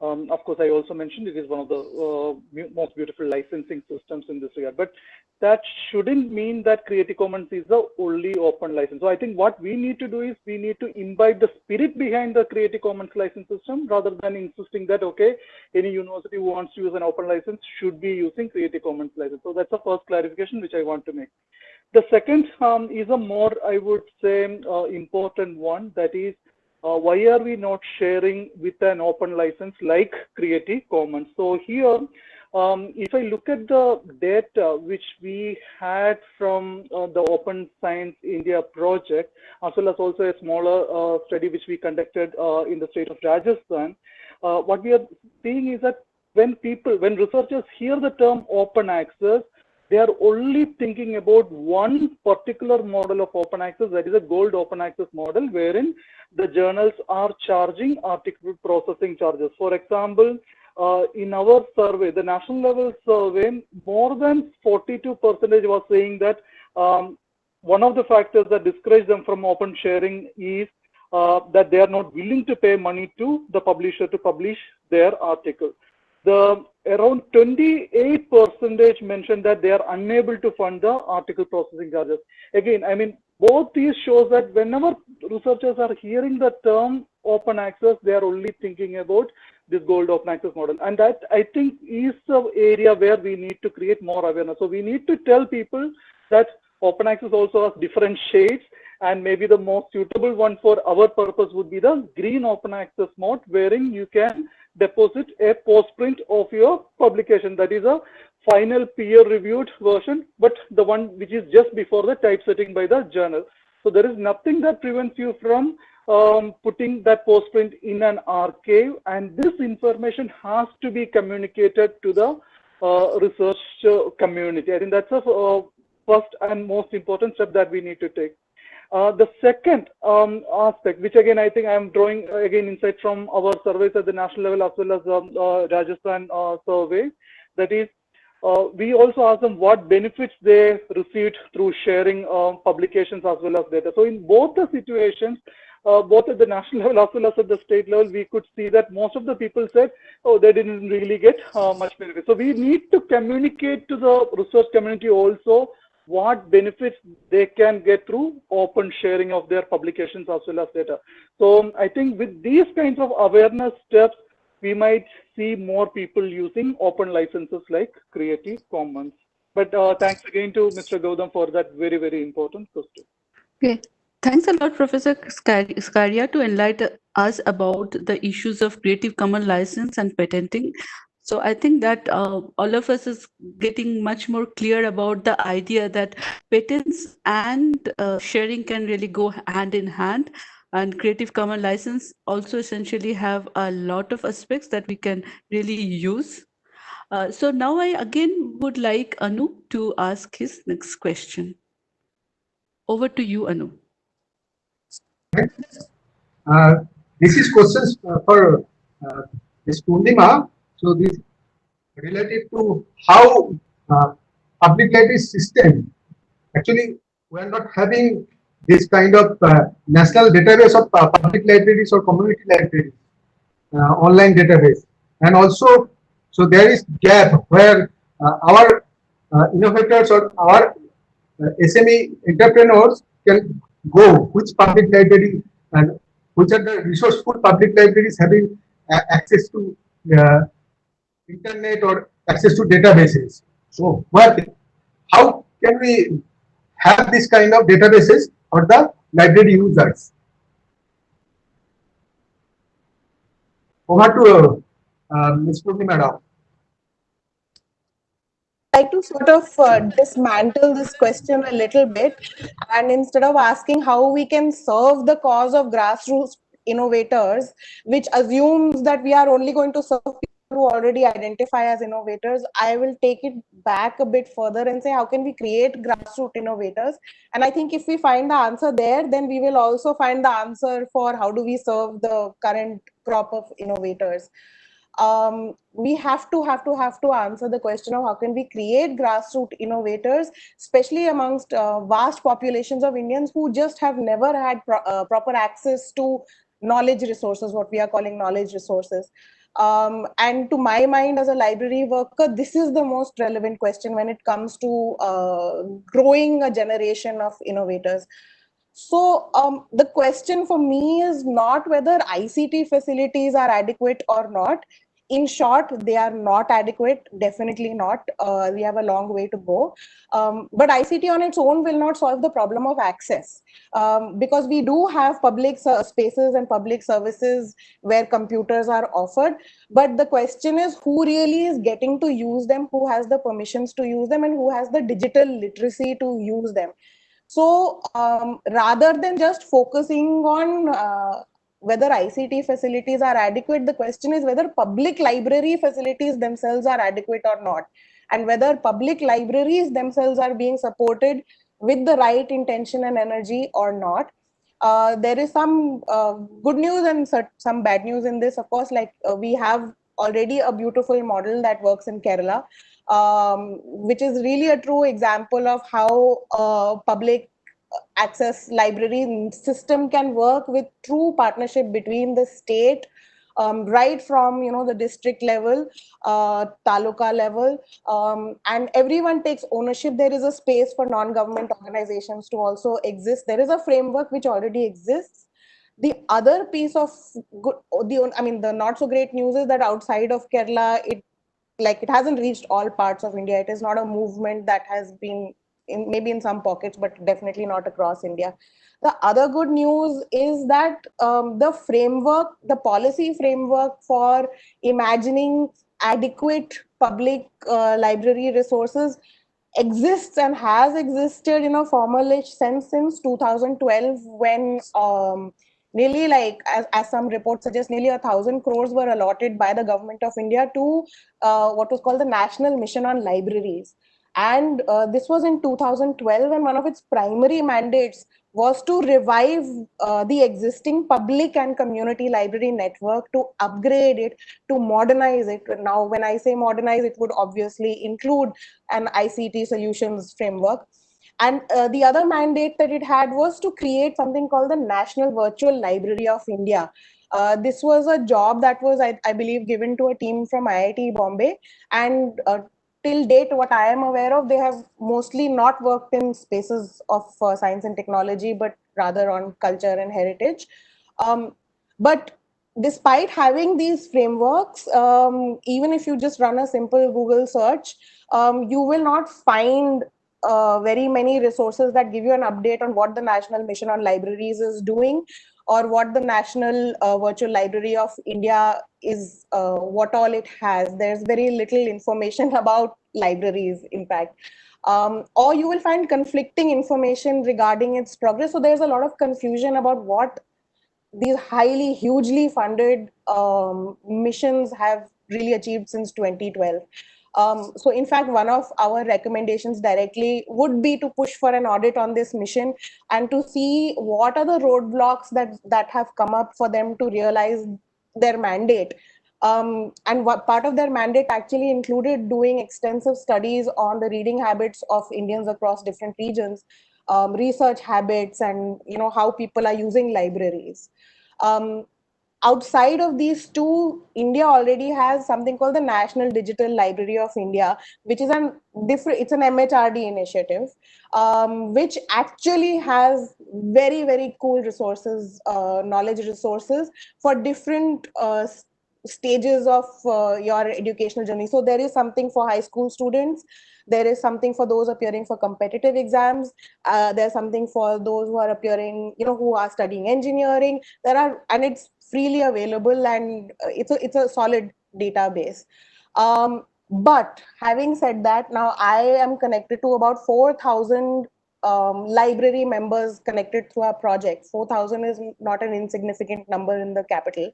Of course, I also mentioned it is one of the most beautiful licensing systems in this regard, but that shouldn't mean that Creative Commons is the only open license. So I think what we need to do is we need to imbibe the spirit behind the Creative Commons license system rather than insisting that, okay, any university who wants to use an open license should be using Creative Commons license. So that's the first clarification which I want to make. The second is a more, I would say, important one, that is, why are we not sharing with an open license like Creative Commons? So here, if I look at the data which we had from the Open Science India project, as well as also a smaller study which we conducted in the state of Rajasthan, what we are seeing is that when researchers hear the term open access, they are only thinking about one particular model of open access, that is a gold open access model, wherein the journals are charging article processing charges. For example, in our survey, the national level survey, more than 42% was saying that one of the factors that discourage them from open sharing is that they are not willing to pay money to the publisher to publish their article. Around 28% mentioned that they are unable to fund the article processing charges. Again, I mean, both these shows that whenever researchers are hearing the term open access, they are only thinking about this gold open access model. And that, I think, is the area where we need to create more awareness. So we need to tell people that open access also has different shades, and maybe the most suitable one for our purpose would be the green open access mode, wherein you can deposit a postprint of your publication. That is a final peer-reviewed version, but the one which is just before the typesetting by the journal. So there is nothing that prevents you from putting that postprint in an archive, and this information has to be communicated to the research community. I think that's the first and most important step that we need to take. The second aspect, which again I think I am drawing again insight from our surveys at the national level as well as Rajasthan survey, that is, we also ask them what benefits they received through sharing publications as well as data. So in both the situations, both at the national level as well as at the state level, we could see that most of the people said, oh, they didn't really get much benefit. So we need to communicate to the research community also what benefits they can get through open sharing of their publications as well as data. So I think with these kinds of awareness steps, we might see more people using open licenses like Creative Commons. But thanks again to Mr. Gautam for that very, very important question. Okay. Thanks a lot, Professor Scaria, to enlighten us about the issues of Creative Commons license and patenting. So I think that all of us is getting much more clear about the idea that patents and sharing can really go hand in hand. And Creative Commons license also essentially have a lot of aspects that we can really use. So now I again would like Anu to ask his next question. Over to you, Anu. Uh, this is questions for Ms. Purnima. So this related to how public library system, actually we are not having this kind of national database of public libraries or community libraries, online database, and also so there is gap where our innovators or our SME entrepreneurs can go which public library and which are the resourceful public libraries having access to uh, internet or access to databases. So, how can we have this kind of databases for the library users? Over to Ms. Purnima Rao. Like to sort of dismantle this question a little bit, and instead of asking how we can serve the cause of grassroots innovators, which assumes that we are only going to serve people who already identify as innovators, I will take it back a bit further and say how can we create grassroots innovators. And I think if we find the answer there, then we will also find the answer for how do we serve the current crop of innovators. We have to answer the question of how can we create grassroots innovators, especially amongst vast populations of Indians who just have never had proper access to knowledge resources, what we are calling knowledge resources. And to my mind, as a library worker, this is the most relevant question when it comes to growing a generation of innovators. So the question for me is not whether ICT facilities are adequate or not. In short, they are not adequate, definitely not. We have a long way to go. But ICT on its own will not solve the problem of access, because we do have public spaces and public services where computers are offered. But the question is who really is getting to use them, who has the permissions to use them, and who has the digital literacy to use them. So rather than just focusing on whether ICT facilities are adequate, the question is whether public library facilities themselves are adequate or not, and whether public libraries themselves are being supported with the right intention and energy or not. There is some good news and some bad news in this. Of course, like we have already a beautiful model that works in Kerala, which is really a true example of how public access library system can work with true partnership between the state, right from the district level, taluka level, and everyone takes ownership. There is a space for non-government organizations to also exist. There is a framework which already exists. The other piece of good, the not so great news is that outside of Kerala, it hasn't reached all parts of India. It is not a movement that has been maybe in some pockets, but definitely not across India. The other good news is that the policy framework for imagining adequate public library resources exists and has existed in a formalish sense since 2012, when nearly, like as some reports suggest, nearly 1,000 crores were allotted by the government of India to what was called the National Mission on Libraries. And this was in 2012, and one of its primary mandates was to revive the existing public and community library network, to upgrade it, to modernize it. Now, when I say modernize, it would obviously include an ICT solutions framework. And the other mandate that it had was to create something called the National Virtual Library of India. This was a job that was, I believe, given to a team from IIT Bombay. And till date, what I am aware of, they have mostly not worked in spaces of science and technology, but rather on culture and heritage. But despite having these frameworks, even if you just run a simple Google search, you will not find very many resources that give you an update on what the National Mission on Libraries is doing, or what the National Virtual Library of India is, what all it has. There's very little information about libraries, in fact. Or you will find conflicting information regarding its progress. So there's a lot of confusion about what these highly, hugely funded missions have really achieved since 2012. So in fact, one of our recommendations directly would be to push for an audit on this mission and to see what are the roadblocks that have come up for them to realize their mandate. And what part of their mandate actually included doing extensive studies on the reading habits of Indians across different regions, research habits, and how people are using libraries. Outside of these two, India already has something called the National Digital Library of India, which is it's an MHRD initiative, which actually has very, very cool resources, knowledge resources for different stages of your educational journey. So there is something for high school students. There is something for those appearing for competitive exams. There's something for those who are appearing, who are studying engineering. And it's freely available, and it's a solid database. But having said that, now I am connected to about 4,000 library members connected through our project. 4,000 is not an insignificant number in the capital.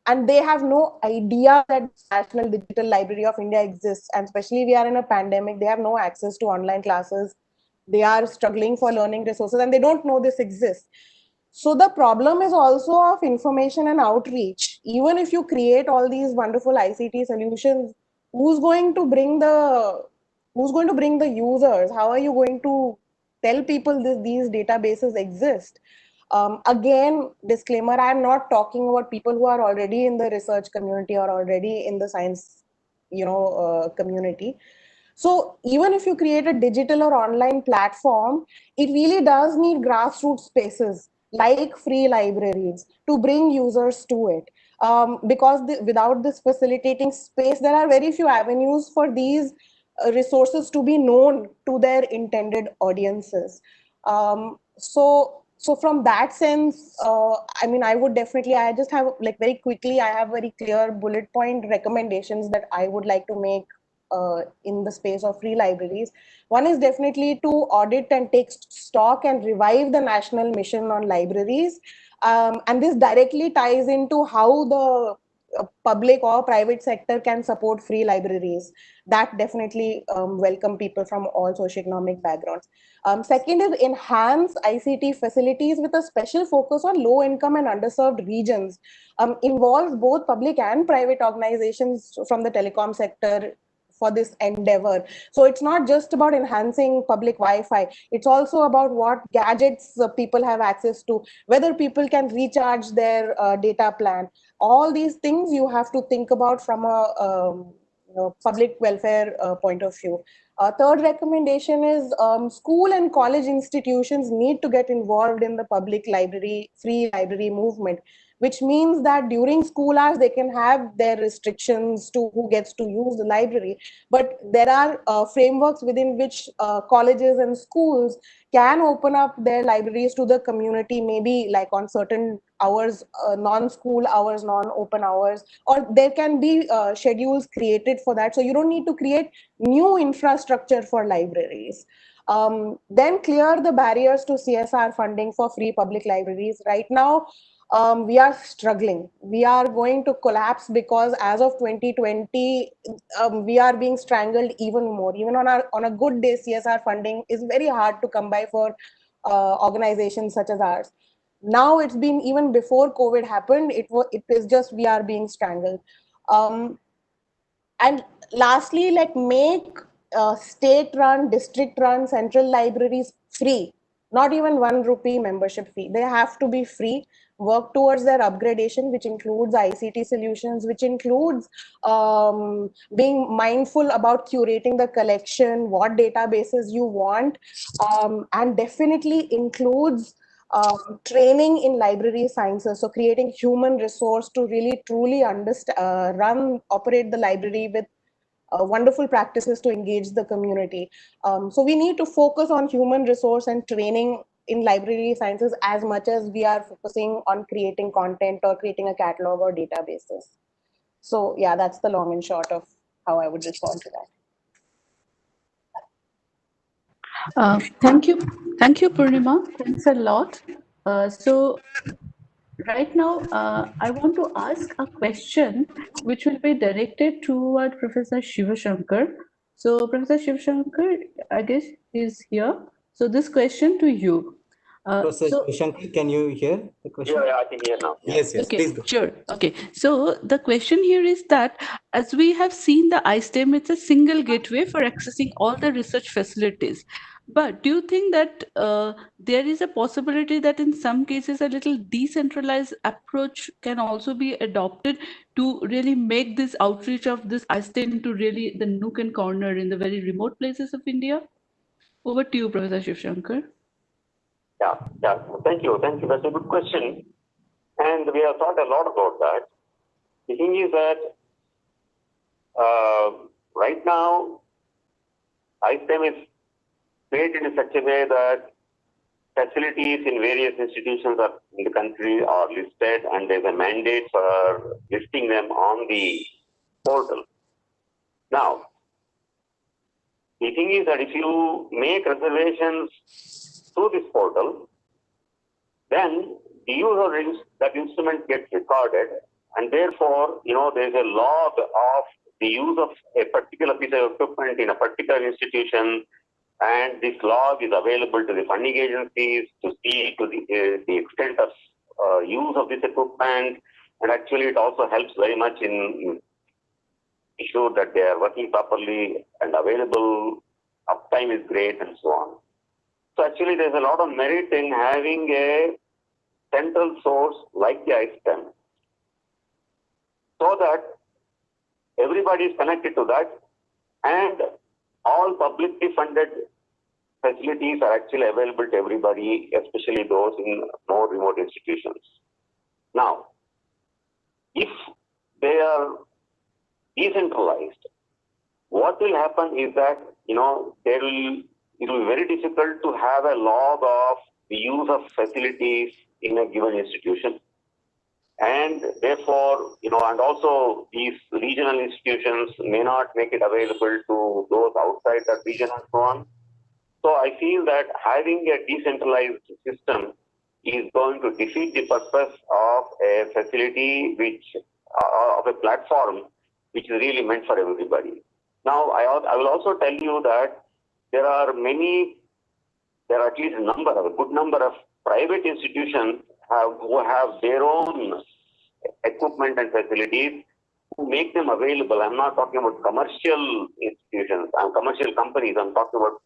And they have no idea that National Digital Library of India exists. And especially we are in a pandemic, they have no access to online classes. They are struggling for learning resources, and they don't know this exists. So the problem is also of information and outreach. Even if you create all these wonderful ICT solutions, who's going to bring the users? How are you going to tell people these databases exist? Again, disclaimer, I'm not talking about people who are already in the research community or already in the science community. So even if you create a digital or online platform, it really does need grassroots spaces like free libraries to bring users to it. Because without this facilitating space, there are very few avenues for these resources to be known to their intended audiences. So from that sense, I would definitely, I just have very quickly, I have very clear bullet point recommendations that I would like to make in the space of free libraries. One is definitely to audit and take stock and revive the national mission on libraries. And this directly ties into how the public or private sector can support free libraries. That definitely welcome people from all socioeconomic backgrounds. Second is enhance ICT facilities with a special focus on low income and underserved regions. Involves both public and private organizations from the telecom sector for this endeavor. So it's not just about enhancing public Wi-Fi. It's also about what gadgets people have access to, whether people can recharge their data plan. All these things you have to think about from a public welfare point of view. Third recommendation is school and college institutions need to get involved in the public library, free library movement, which means that during school hours, they can have their restrictions to who gets to use the library. But there are frameworks within which colleges and schools can open up their libraries to the community, maybe like on certain hours, non-school hours, non-open hours, or there can be schedules created for that. So you don't need to create new infrastructure for libraries. Then clear the barriers to CSR funding for free public libraries. Right now, we are struggling. We are going to collapse because as of 2020, we are being strangled even more. Even on a good day, CSR funding is very hard to come by for organizations such as ours. Now it's been, even before COVID happened, it is just we are being strangled. And lastly, make state-run, district-run central libraries free. Not even ₹1 membership fee. They have to be free. Work towards their upgradation, which includes ICT solutions, which includes being mindful about curating the collection, what databases you want, and definitely includes training in library sciences. So creating human resource to really truly understand, operate the library with wonderful practices to engage the community. So we need to focus on human resource and training in library sciences as much as we are focusing on creating content or creating a catalog or databases. So yeah, that's the long and short of how I would respond to that. Thank you, Purnima. Thanks a lot. So right now, I want to ask a question which will be directed toward Professor Shivashankar. So, Professor Shivashankar, I guess is here. So, this question to you. Professor Shivashankar, can you hear the question? Yeah, I can hear now. Yeah. Yes, Okay, please go. sure. Okay, so the question here is that as we have seen the ISTEM, it's a single gateway for accessing all the research facilities. But do you think that there is a possibility that in some cases a little decentralized approach can also be adopted to really make this outreach of this ISTEM into really the nook and corner in the very remote places of India? Over to you, Professor Shivashankar. Yeah. Thank you. That's a good question. And we have thought a lot about that. The thing is that right now, ISTEM is created in such a way that facilities in various institutions in the country are listed, and there's a mandate for listing them on the portal. Now, the thing is that if you make reservations through this portal, then the use of that instrument gets recorded, and therefore, there's a log of the use of a particular piece of equipment in a particular institution, and this log is available to the funding agencies to see to the extent of use of this equipment, and actually it also helps very much in ensure that they are working properly and available, uptime is great, and so on. So actually there's a lot of merit in having a central source like the ISTEM, so that everybody is connected to that, and all publicly funded facilities are actually available to everybody, especially those in more remote institutions. Now, if they are decentralized, what will happen is that, it will be very difficult to have a log of the use of facilities in a given institution. And therefore, and also these regional institutions may not make it available to those outside that region and so on. So I feel that having a decentralized system is going to defeat the purpose of a facility of a platform which is really meant for everybody. Now, I will also tell you that there are at least a good number of private institutions who have their own equipment and facilities, who make them available. I'm not talking about commercial institutions and commercial companies. I'm talking about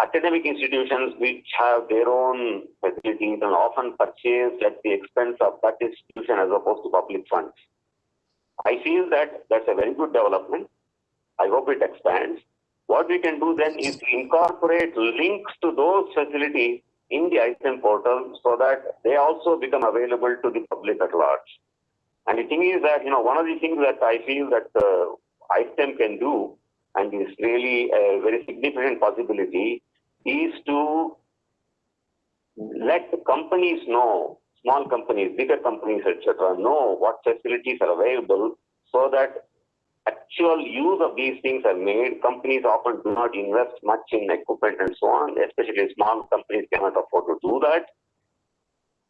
academic institutions which have their own facilities and often purchased at the expense of that institution as opposed to public funds. I feel that that's a very good development. I hope it expands. What we can do then is to incorporate links to those facilities in the ISTEM portal so that they also become available to the public at large. And the thing is that, one of the things that I feel that ISTEM can do, and is really a very significant possibility, is to let the companies know, small companies, bigger companies, etc., know what facilities are available, so that actual use of these things are made. Companies often do not invest much in equipment and so on, especially small companies cannot afford to do that.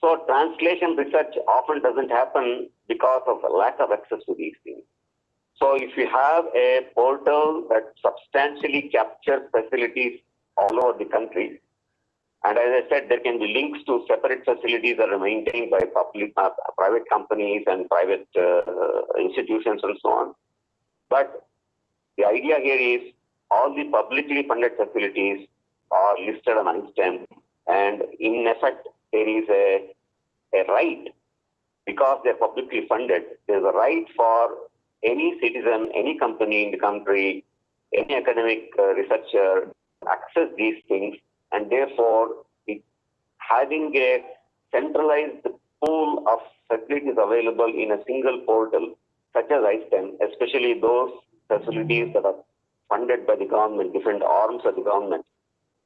So translation research often doesn't happen because of a lack of access to these things. So if you have a portal that substantially captures facilities all over the country, and as I said, there can be links to separate facilities that are maintained by private companies and private institutions and so on. But the idea here is all the publicly funded facilities are listed on ISTEM, and in effect, there is a right, because they're publicly funded, there's a right for any citizen, any company in the country, any academic researcher access these things, and therefore having a centralized pool of facilities available in a single portal, such as ISTEM, especially those facilities that are funded by the government, different arms of the government,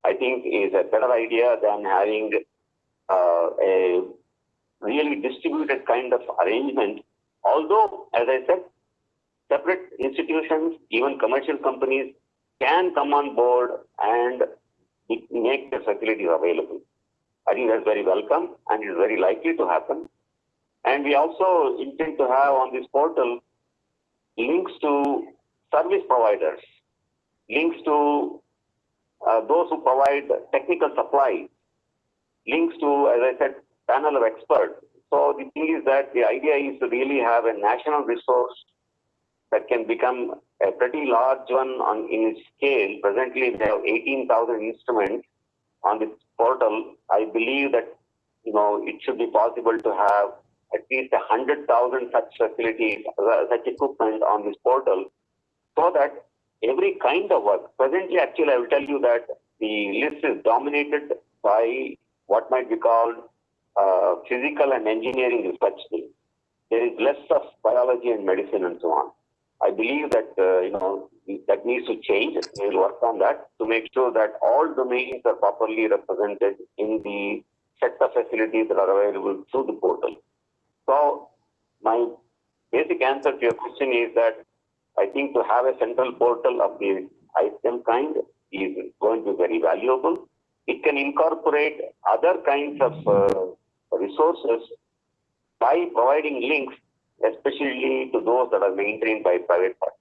I think is a better idea than having a really distributed kind of arrangement. Although, as I said, separate institutions, even commercial companies can come on board and make their facilities available. I think that's very welcome and is very likely to happen. And we also intend to have on this portal links to service providers, links to those who provide technical supplies, links to, as I said, panel of experts. So the thing is that the idea is to really have a national resource that can become a pretty large one in its scale. Presently, we have 18,000 instruments on this portal. I believe that it should be possible to have at least 100,000 such facilities, such equipment on this portal, so that every kind of work. Presently, actually, I will tell you that the list is dominated by what might be called physical and engineering research. There is less of biology and medicine and so on. I believe that that needs to change. We will work on that to make sure that all domains are properly represented in the set of facilities that are available through the portal. So my basic answer to your question is that I think to have a central portal of the ISTEM kind is going to be very valuable. It can incorporate other kinds of resources by providing links, especially to those that are maintained by private parties.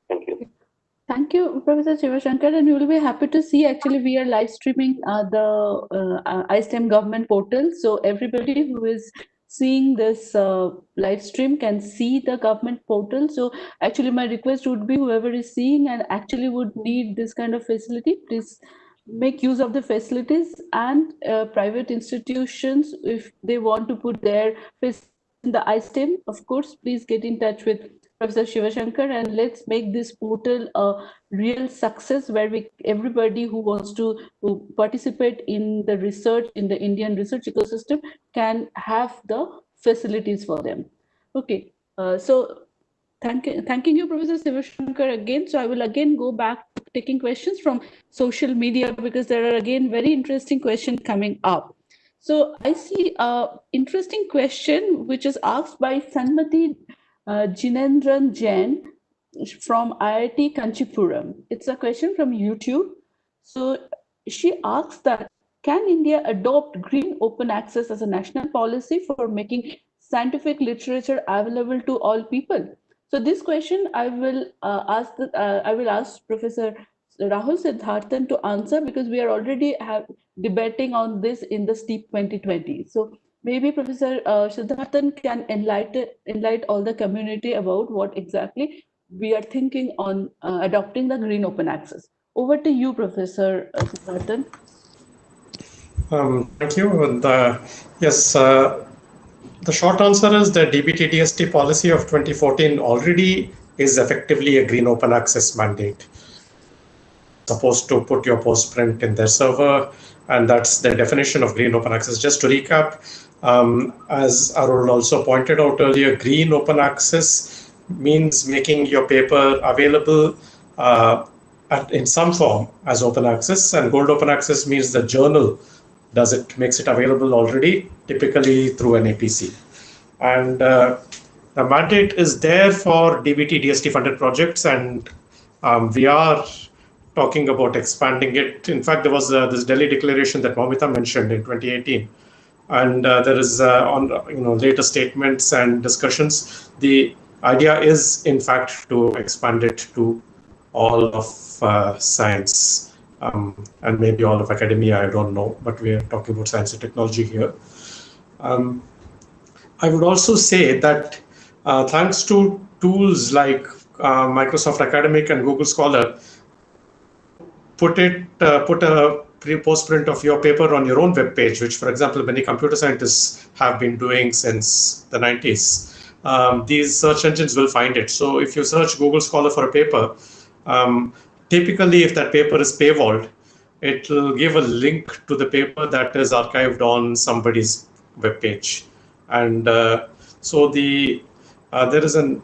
Thank you. Thank you, Professor Shivashankar, and you will be happy to see actually we are live streaming the ISTEM government portal. So everybody who is seeing this live stream can see the government portal. So actually my request would be whoever is seeing and actually would need this kind of facility, please make use of the facilities, and private institutions, if they want to put their face in the ISTEM, of course, please get in touch with Professor Shivashankar, and let's make this portal a real success where everybody who wants to participate in the research, in the Indian research ecosystem, can have the facilities for them. Okay, so thanking you, Professor Shivashankar, again. So I will again go back to taking questions from social media, because there are again very interesting questions coming up. So I see an interesting question which is asked by Sanmati Jinendran Jain from IIT Kanchipuram. It's a question from YouTube. So she asks that, can India adopt green open access as a national policy for making scientific literature available to all people? So this question I will ask Professor Rahul Siddharthan to answer, because we are already debating on this in the STIP 2020. So maybe Professor Siddharthan can enlighten all the community about what exactly we are thinking on adopting the green open access. Over to you, Professor Siddharthan. Thank you. Yes, the short answer is the DBT-DST policy of 2014 already is effectively a green open access mandate. Supposed to put your postprint in their server, and that's the definition of green open access. Just to recap, as Arul also pointed out earlier, green open access means making your paper available in some form as open access, and gold open access means the journal makes it available already, typically through an APC. And the mandate is there for DBT-DST funded projects, and we are talking about expanding it. In fact, there was this Delhi declaration that Moumita mentioned in 2018, and there is on later statements and discussions. The idea is, in fact, to expand it to all of science. And maybe all of academia, I don't know, but we are talking about science and technology here. I would also say that thanks to tools like Microsoft Academic and Google Scholar, put a postprint of your paper on your own web page, which, for example, many computer scientists have been doing since the 90s. These search engines will find it. So if you search Google Scholar for a paper, typically, if that paper is paywalled, it will give a link to the paper that is archived on somebody's web page. And so there is an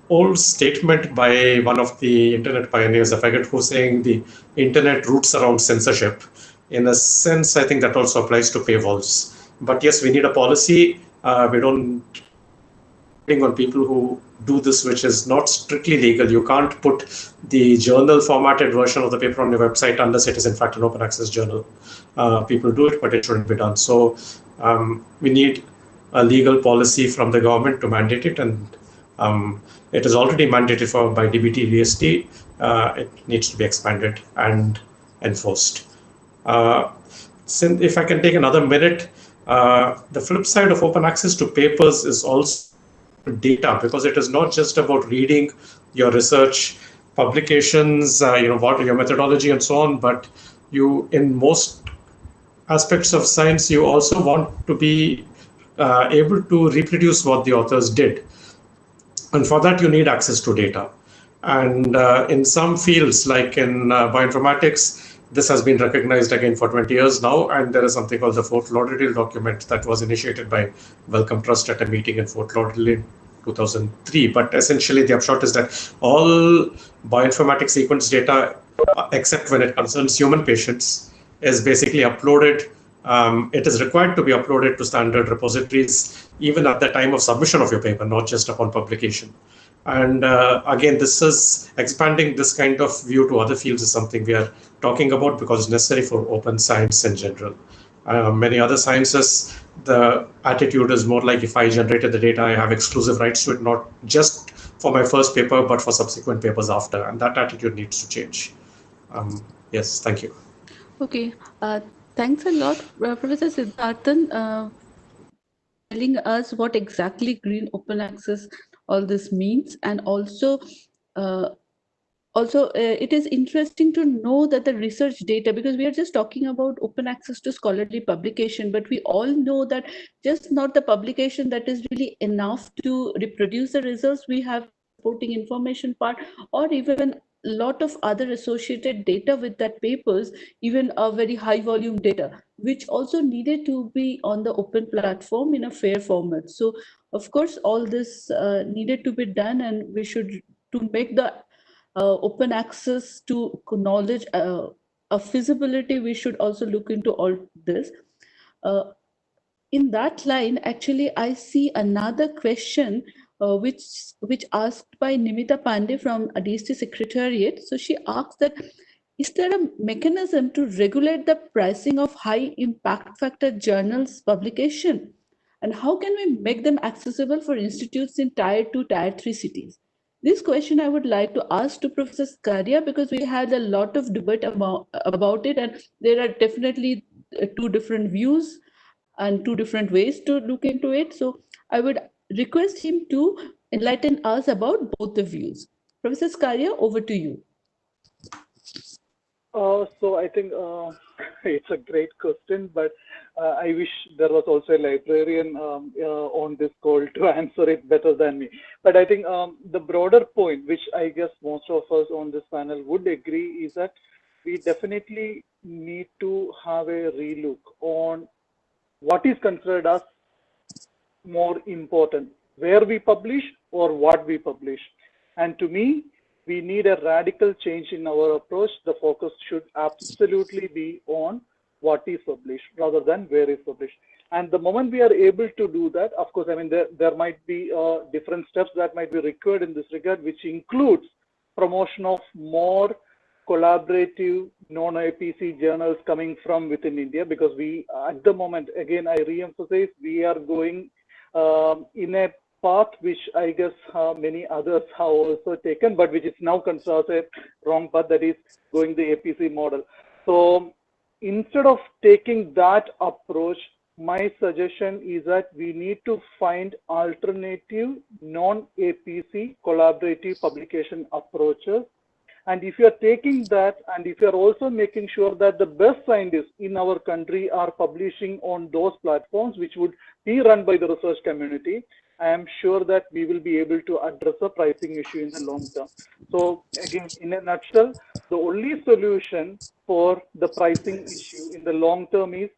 old statement by one of the internet pioneers, I forget who's saying the internet roots around censorship. In a sense, I think that also applies to paywalls. But yes, we need a policy. We don't on people who do this, which is not strictly legal. You can't put the journal formatted version of the paper on your website unless it is in fact an open access journal. People do it, but it shouldn't be done. So we need a legal policy from the government to mandate it, and it is already mandated by DBT DST. It needs to be expanded and enforced. If I can take another minute, the flip side of open access to papers is also data, because it is not just about reading your research publications, what your methodology and so on, but you, in most aspects of science, you also want to be able to reproduce what the authors did. And for that, you need access to data. And in some fields, like in bioinformatics, this has been recognized again for 20 years now, and there is something called the Fort Lauderdale document that was initiated by Wellcome Trust at a meeting in Fort Lauderdale in 2003. But essentially, the upshot is that all bioinformatics sequence data, except when it concerns human patients, is basically uploaded. It is required to be uploaded to standard repositories, even at the time of submission of your paper, not just upon publication. And again, this is expanding this kind of view to other fields is something we are talking about because it's necessary for open science in general. Many other sciences, the attitude is more like, if I generated the data, I have exclusive rights to it, not just for my first paper, but for subsequent papers after. And that attitude needs to change. Yes, thank you. Okay, thanks a lot, Professor Siddharthan, telling us what exactly green open access all this means, and also it is interesting to know that the research data, because we are just talking about open access to scholarly publication, but we all know that just not the publication that is really enough to reproduce the results. We have supporting information part, or even a lot of other associated data with that papers, even a very high volume data, which also needed to be on the open platform in a fair format. So of course, all this needed to be done, and we should, to make the open access to knowledge a feasibility, we should also look into all this. In that line, actually, I see another question which asked by Nimita Pandey from DST Secretariat. So she asks that, is there a mechanism to regulate the pricing of high impact factor journals publication? And how can we make them accessible for institutes in Tier 2, Tier 3 cities? This question I would like to ask to Professor Scaria, because we had a lot of debate about it, and there are definitely two different views and two different ways to look into it. So I would request him to enlighten us about both the views. Professor Scaria, over to you. So I think it's a great question, but I wish there was also a librarian on this call to answer it better than me. But I think the broader point, which I guess most of us on this panel would agree, is that we definitely need to have a relook on what is considered as more important, where we publish or what we publish. And to me, we need a radical change in our approach. The focus should absolutely be on what is published rather than where is published. And the moment we are able to do that, of course, I mean, there might be different steps that might be required in this regard, which includes promotion of more collaborative non-APC journals coming from within India, because we, at the moment, again, I re-emphasize, we are going in a path which I guess many others have also taken, but which is now considered a wrong path, that is going the APC model. So instead of taking that approach, my suggestion is that we need to find alternative non-APC collaborative publication approaches. And if you are taking that, and if you are also making sure that the best scientists in our country are publishing on those platforms, which would be run by the research community, I am sure that we will be able to address the pricing issue in the long term. So again, in a nutshell, the only solution for the pricing issue in the long term is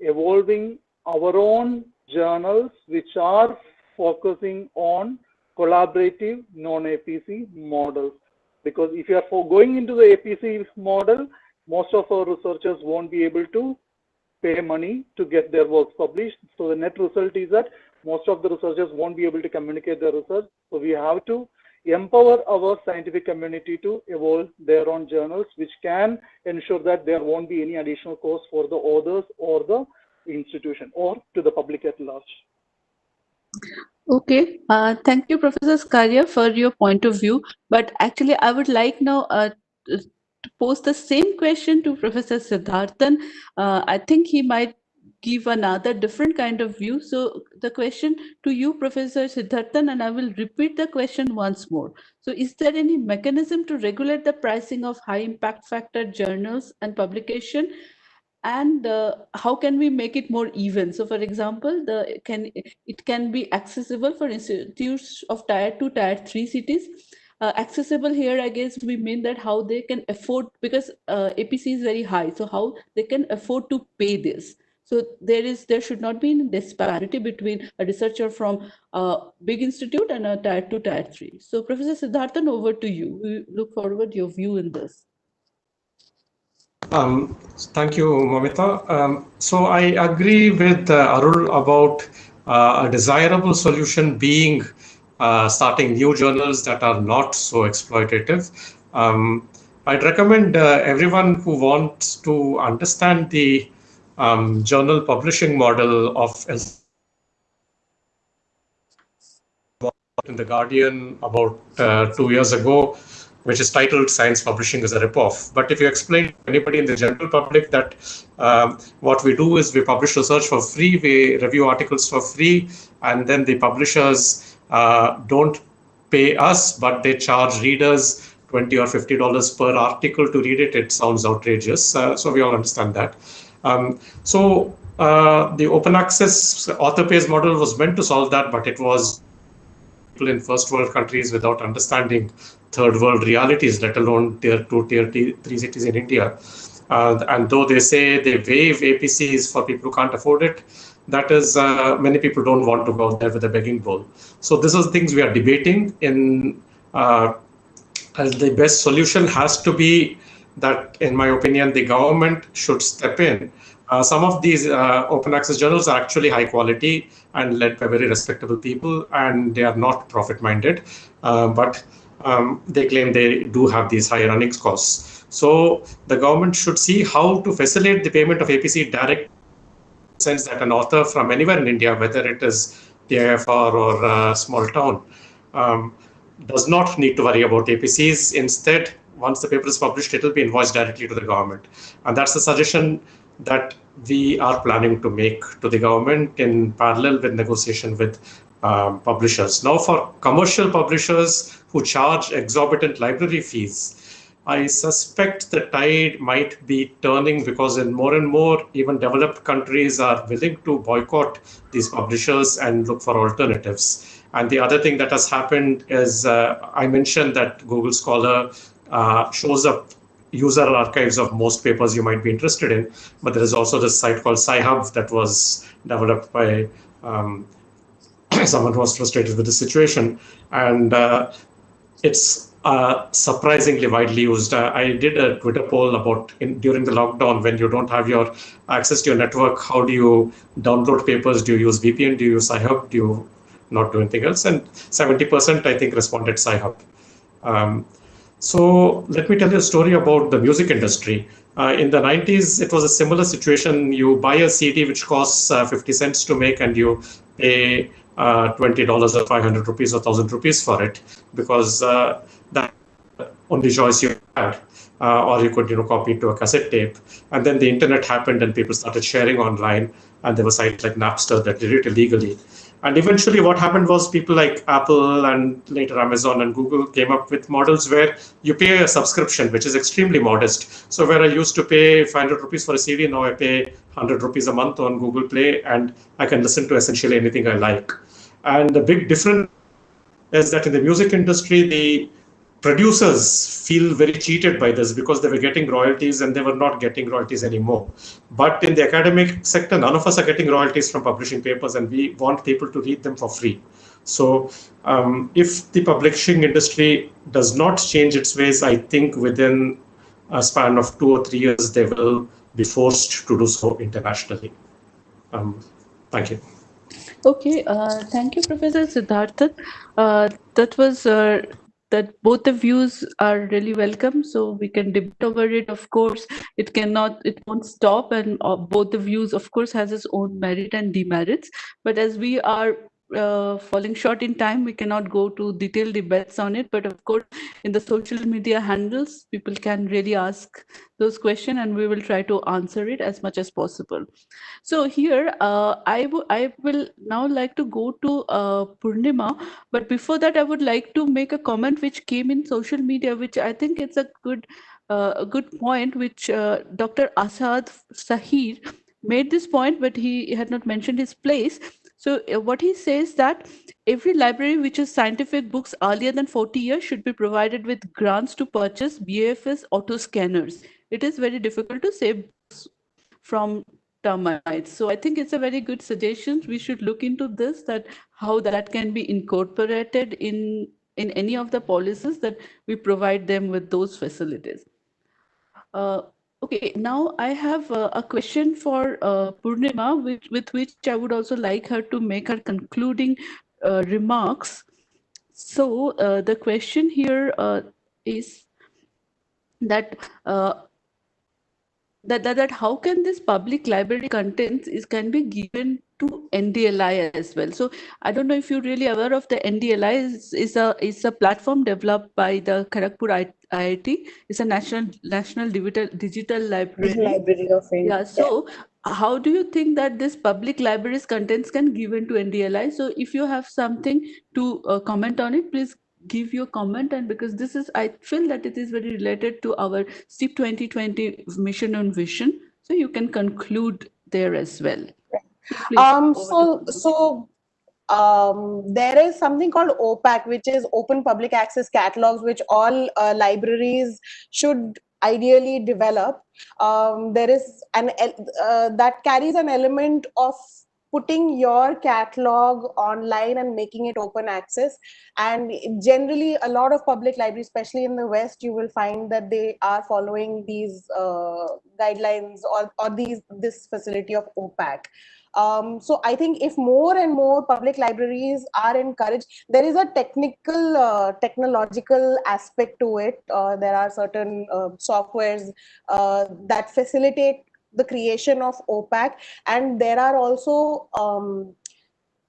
evolving our own journals, which are focusing on collaborative non-APC models. Because if you are going into the APC model, most of our researchers won't be able to pay money to get their works published. So the net result is that most of the researchers won't be able to communicate their research. So we have to empower our scientific community to evolve their own journals, which can ensure that there won't be any additional cost for the authors or the institution or to the public at large. Okay, thank you, Professor Scaria, for your point of view. But actually, I would like now to pose the same question to Professor Siddharthan. I think he might give another different kind of view. So the question to you, Professor Siddharthan, and I will repeat the question once more. So is there any mechanism to regulate the pricing of high impact factor journals and publication? And how can we make it more even? So for example, it can be accessible for institutes of tier 2, tier 3 cities. Accessible here, I guess we mean that how they can afford, because APC is very high, so how they can afford to pay this. So there should not be any disparity between a researcher from a big institute and a tier 2, tier 3. So Professor Siddharthan, over to you. We look forward to your view in this. Thank you, Moumita. So I agree with Arul about a desirable solution being starting new journals that are not so exploitative. I'd recommend everyone who wants to understand the journal publishing model of in the Guardian about 2 years ago, which is titled Science Publishing is a Ripoff. But if you explain to anybody in the general public that what we do is we publish research for free, we review articles for free, and then the publishers don't pay us, but they charge readers $20 or $50 per article to read it, it sounds outrageous. So we all understand that. The open access author pays model was meant to solve that, but it was in first world countries without understanding third world realities, let alone tier 2, tier 3 cities in India. And though they say they waive APCs for people who can't afford it, that is, many people don't want to go out there with a begging bowl. So this is things we are debating in. The best solution has to be that, in my opinion, the government should step in. Some of these open access journals are actually high quality and led by very respectable people, and they are not profit minded, but they claim they do have these high running costs. So the government should see how to facilitate the payment of APC direct, sense that an author from anywhere in India, whether it is TIFR or a small town, does not need to worry about APCs. Instead, once the paper is published, it will be invoiced directly to the government. And that's the suggestion that we are planning to make to the government in parallel with negotiation with publishers. Now, for commercial publishers who charge exorbitant library fees, I suspect the tide might be turning, because in more and more, even developed countries are willing to boycott these publishers and look for alternatives. And the other thing that has happened is, I mentioned that Google Scholar shows up user archives of most papers you might be interested in, but there is also this site called Sci-Hub that was developed by someone who was frustrated with the situation, and it's surprisingly widely used. I did a Twitter poll about during the lockdown, when you don't have your access to your network, how do you download papers? Do you use VPN? Do you use Sci-Hub? Do you not do anything else? And 70% I think responded Sci-Hub. So let me tell you a story about the music industry. In the 90s, it was a similar situation. You buy a CD which costs 50 cents to make, and you pay $20 or 500 rupees or 1,000 rupees for it, because that only choice you had. Or you could, copy it to a cassette tape. And then the internet happened and people started sharing online, and there were sites like Napster that did it illegally. And eventually what happened was people like Apple and later Amazon and Google came up with models where you pay a subscription, which is extremely modest. So where I used to pay 500 rupees for a CD, now I pay 100 rupees a month on Google Play, and I can listen to essentially anything I like. And the big difference is that in the music industry, the producers feel very cheated by this, because they were getting royalties and they were not getting royalties anymore. But in the academic sector, none of us are getting royalties from publishing papers, and we want people to read them for free. So if the publishing industry does not change its ways, I think within a span of 2 or 3 years, they will be forced to do so internationally. Thank you. Okay, thank you, Professor Siddharthan. That was that both the views are really welcome, so we can debate over it. Of course, it won't stop, and both the views, of course, has its own merit and demerits. But as we are falling short in time, we cannot go to detailed debates on it. But of course, in the social media handles, people can really ask those questions, and we will try to answer it as much as possible. So here, I will now like to go to Purnima, but before that, I would like to make a comment which came in social media, which I think it's a good point, which Dr. Asad Sahir made this point, but he had not mentioned his place. So what he says that every library which is scientific books earlier than 40 years should be provided with grants to purchase BFS auto scanners. It is very difficult to save books from termites. So I think it's a very good suggestion. We should look into this, that how that can be incorporated in any of the policies that we provide them with those facilities. Okay, now I have a question for Purnima, with which I would also like her to make her concluding remarks. So the question here is that that how can this public library contents can be given to NDLI as well. So I don't know if you're really aware of the NDLI is a platform developed by the Kharagpur IIT. It's a national digital library. Library of India. Yeah. So how do you think that this public libraries contents can given to NDLI? So if you have something to comment on it, please give your comment. And because this is, I feel that it is very related to our STIP 2020 mission and vision, so you can conclude there as well. Please, there is something called OPAC, which is Open Public Access Catalogs, which all libraries should ideally develop. There is that carries an element of putting your catalog online and making it open access. And generally, a lot of public libraries, especially in the West, you will find that they are following these guidelines or this facility of OPAC. So I think if more and more public libraries are encouraged, there is a technological aspect to it. There are certain softwares that facilitate the creation of OPAC, and there are also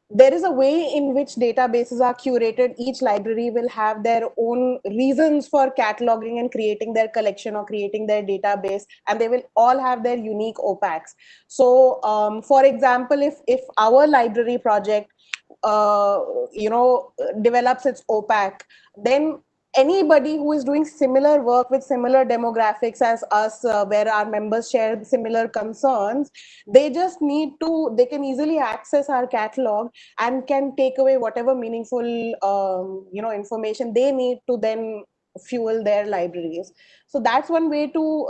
there is a way in which databases are curated. Each library will have their own reasons for cataloging and creating their collection or creating their database, and they will all have their unique OPACs. So, for example, if our library project, develops its OPAC, then anybody who is doing similar work with similar demographics as us, where our members share similar concerns, they can easily access our catalog and can take away whatever meaningful information they need to then fuel their libraries. So that's one way to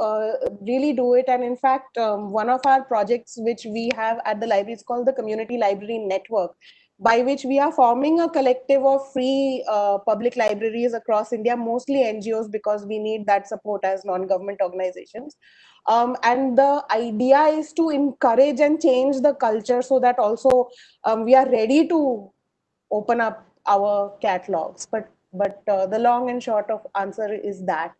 really do it. And in fact, one of our projects which we have at the library is called the Community Library Network, by which we are forming a collective of free public libraries across India, mostly NGOs, because we need that support as non-government organizations. And the idea is to encourage and change the culture so that also we are ready to open up our catalogs. But the long and short of answer is that.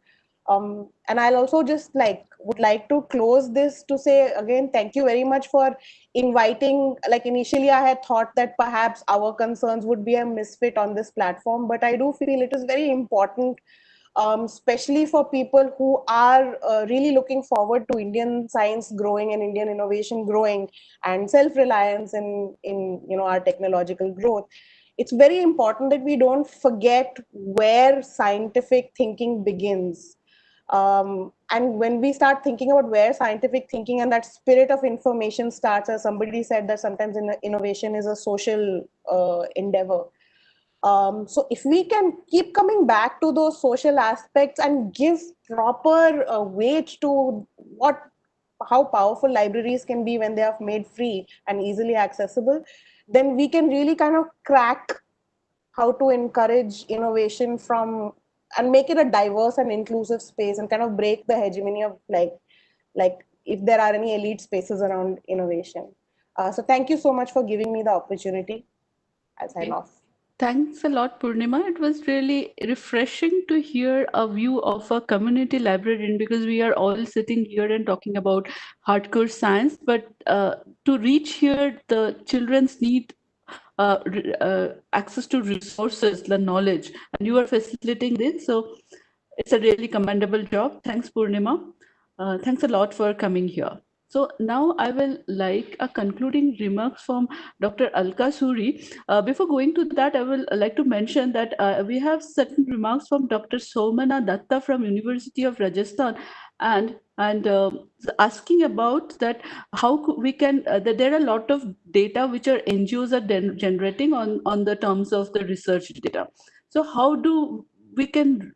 And I'll also just would like to close this to say again, thank you very much for inviting. Like initially I had thought that perhaps our concerns would be a misfit on this platform, but I do feel it is very important, especially for people who are really looking forward to Indian science growing and Indian innovation growing and self-reliance in our technological growth. It's very important that we don't forget where scientific thinking begins. And when we start thinking about where scientific thinking and that spirit of information starts, as somebody said, that sometimes innovation is a social endeavor. So if we can keep coming back to those social aspects and give proper weight to how powerful libraries can be when they are made free and easily accessible, then we can really kind of crack how to encourage innovation from and make it a diverse and inclusive space, and kind of break the hegemony of like if there are any elite spaces around innovation. So thank you so much for giving me the opportunity. I'll sign off. Thanks a lot, Purnima. It was really refreshing to hear a view of a community librarian, because we are all sitting here and talking about hardcore science, but to reach here, the children's need access to resources, the knowledge, and you are facilitating this. So it's a really commendable job. Thanks, Purnima. Thanks a lot for coming here. So now I will like a concluding remarks from Dr. Alka Suri. Before going to that, I will like to mention that we have certain remarks from Dr. Somana Datta from University of Rajasthan, and asking about that how we can that there are a lot of data which our NGOs are generating on the terms of the research data. So how do we can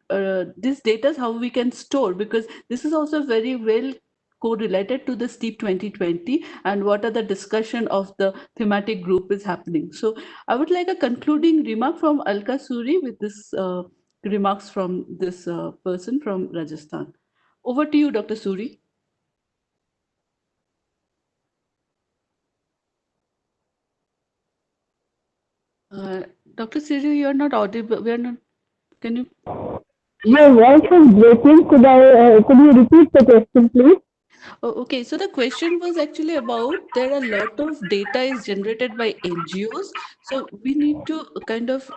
this data, how we can store, because this is also very well correlated to the STIP 2020 and what are the discussion of the thematic group is happening. So I would like a concluding remark from Alka Suri with this remarks from this person from Rajasthan. Over to you, Dr. Suri. Dr. Suri, you are not audible. We are not. Can you? Your voice is breaking. Could you repeat the question, please? Oh, okay, so the question was actually about there are a lot of data is generated by NGOs. So we need to kind of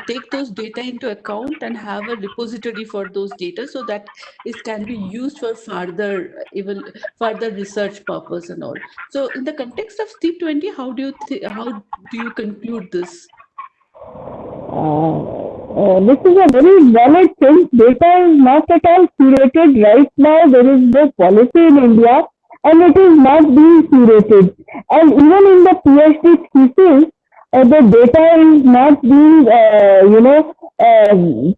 take those data into account and have a repository for those data, so that it can be used for further research purpose and all. So in the context of STIP 20, how do you conclude this? This is a very valid thing. Data is not at all curated right now. There is no policy in India, and it is not being curated. And even in the PhD thesis, the data is not being,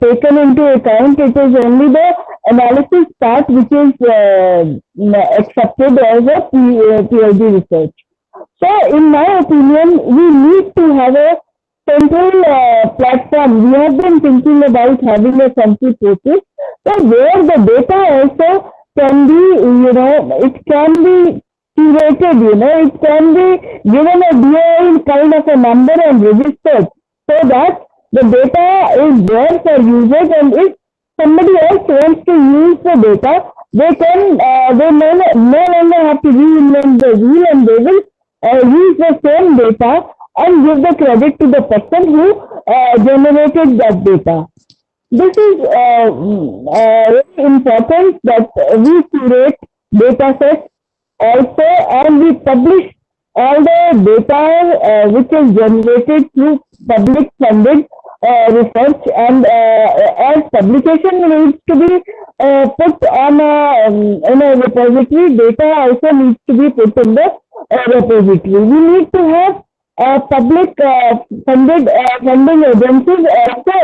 taken into account. It is only the analysis part which is accepted as a PhD research. So, in my opinion, we need to have a central platform. We have been thinking about having a central process, so where the data also can be, it can be curated, it can be given a DOI kind of a number and registered, so that the data is there for users, and if somebody else wants to use the data, they can, they no longer have to reinvent the wheel, and they will use the same data and give the credit to the person who generated that data. This is very important that we curate data sets also, and we publish all the data which is generated through public funded research, and as publication needs to be put on in a repository, data also needs to be put in the repository. We need to have public funded funding agencies also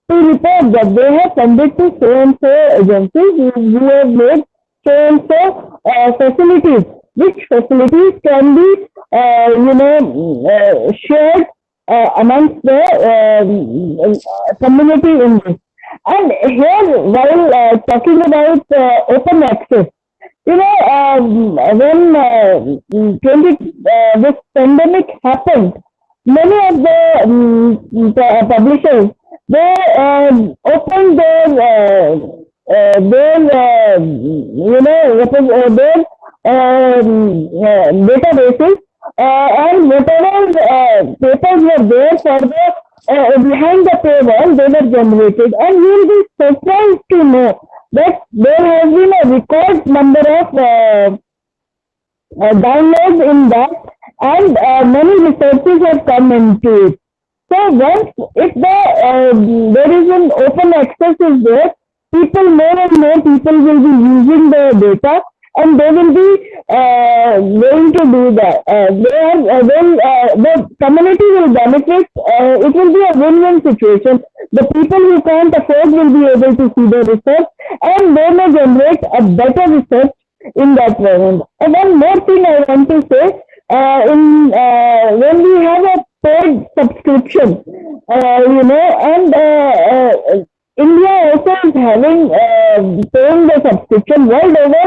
to report that they have funded to so and so agencies who have made so and so facilities, which facilities can be shared amongst the community in this. And here, while talking about open access, when this pandemic happened, many of the publishers, they opened their databases, and whatever papers were there for the behind the paywall, they were generated, and you will be surprised to know that there has been a record number of downloads in that, and many researchers have come into it. So once if there is an open access is there, more and more people will be using the data, and they will be going to do that. The community will benefit. It will be a win-win situation. The people who can't afford will be able to see the research, and they may generate a better research in that way. And one more thing I want to say, when we have a paid subscription, you know, and India also is having paying the subscription world over.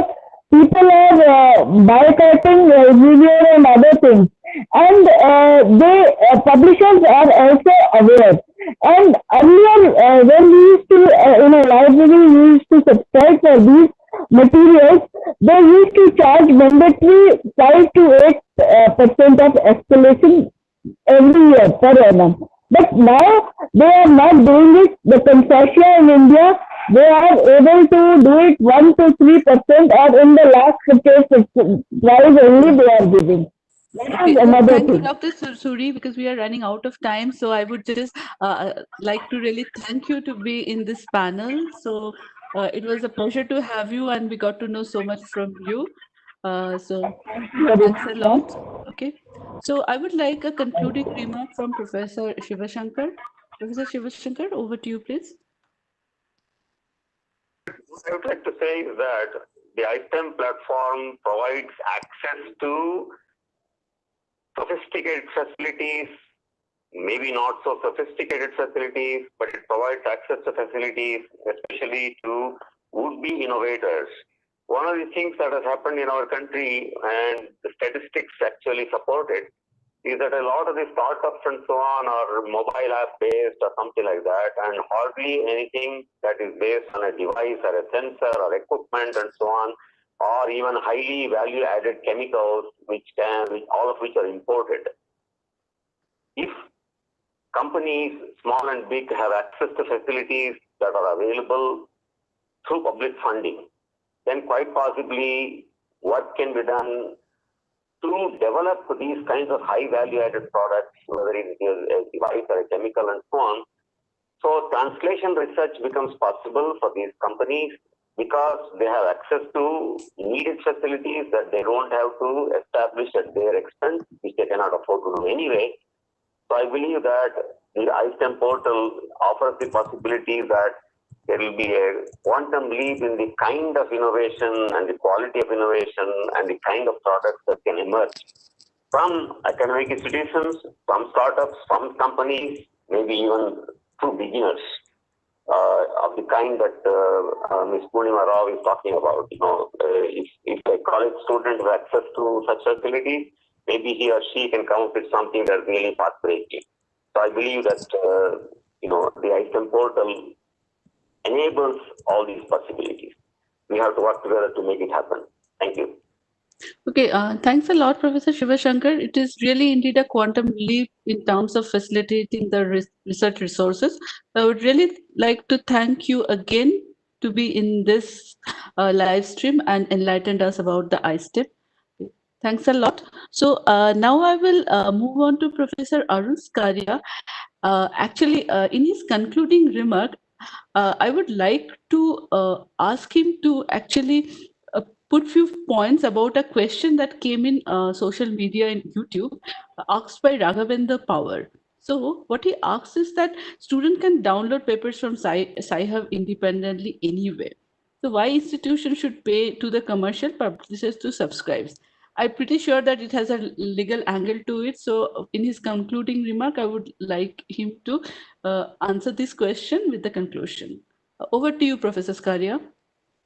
People are boycotting video and other things, and they publishers are also aware. And earlier, when we used to in a library, we used to subscribe for these materials. They used to charge mandatory 5 to 8% of escalation every year per annum. But now they are not doing it. The consortia in India, they are able to do it 1 to 3%, or in the last case, price only they are giving. That is another Thank you, thing. Dr. Suri, because we are running out of time. So I would just like to really thank you to be in this panel. So it was a pleasure to have you, and we got to know so much from you. So thanks a lot. Okay. So I would like a concluding remark from Professor Shivashankar. Professor Shivashankar, over to you, please. I would like to say that the ISTEM platform provides access to sophisticated facilities, maybe not so sophisticated facilities, but it provides access to facilities, especially to would-be innovators. One of the things that has happened in our country, and the statistics actually support it, is that a lot of the startups and so on are mobile app based or something like that, and hardly anything that is based on a device or a sensor or equipment and so on, or even highly value added chemicals, all of which are imported. If companies, small and big, have access to facilities that are available through public funding, then quite possibly what can be done to develop these kinds of high value added products, whether it is a device or a chemical and so on. So translation research becomes possible for these companies because they have access to needed facilities that they don't have to establish at their expense, which they cannot afford to do anyway. So I believe that the ISTEM portal offers the possibility that there will be a quantum leap in the kind of innovation and the quality of innovation and the kind of products that can emerge from academic institutions, from startups, from companies, maybe even through beginners of the kind that Ms. Purnima Rao is talking about. You know, if a college student has access to such facilities, maybe he or she can come up with something that's really path-breaking. So I believe that you know, the ISTEM portal enables all these possibilities. We have to work together to make it happen. Thank you. Okay, thanks a lot, Professor Shivashankar. It is really indeed a quantum leap in terms of facilitating the research resources. I would really like to thank you again to be in this live stream and enlightened us about the ISTIP. Thanks a lot. So now I will move on to Professor Arul Scaria. Actually, in his concluding remark, I would like to ask him to actually put few points about a question that came in social media and YouTube, asked by Raghavendra Power. So what he asks is that student can download papers from Sci-Hub independently anywhere. So why institution should pay to the commercial publishers to subscribe? I'm pretty sure that it has a legal angle to it. So in his concluding remark, I would like him to answer this question with the conclusion. Over to you, Professor Scaria.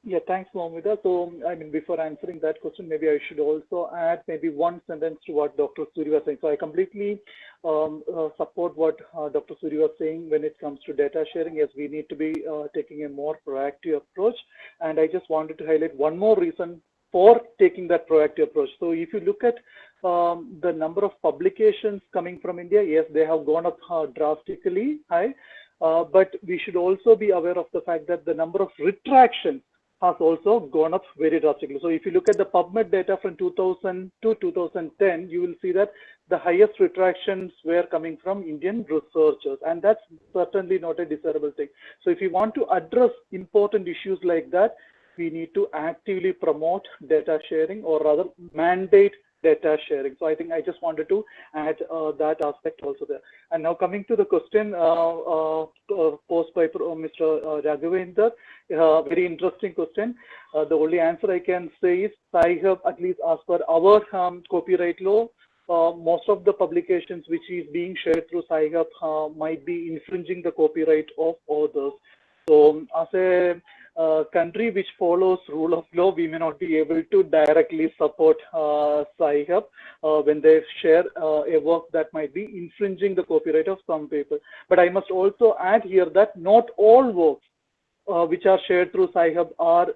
Yeah, thanks, Moumita. So, I mean, before answering that question, maybe I should also add maybe one sentence to what Dr. Suri was saying. So I completely support what Dr. Suri was saying when it comes to data sharing. Yes, we need to be taking a more proactive approach. And I just wanted to highlight one more reason for taking that proactive approach. So if you look at the number of publications coming from India, yes, they have gone up drastically high. But we should also be aware of the fact that the number of retractions has also gone up very drastically. So if you look at the PubMed data from 2000 to 2010, you will see that the highest retractions were coming from Indian researchers, and that's certainly not a desirable thing. So if you want to address important issues like that, we need to actively promote data sharing, or rather mandate data sharing. So I think I just wanted to add that aspect also there. And now coming to the question posed by Mr. Raghavendra, very interesting question. The only answer I can say is Sci-Hub, at least as per our copyright law, most of the publications which is being shared through SciHub might be infringing the copyright of others. So as a country which follows rule of law, we may not be able to directly support SciHub when they share a work that might be infringing the copyright of some people. But I must also add here that not all works which are shared through SciHub are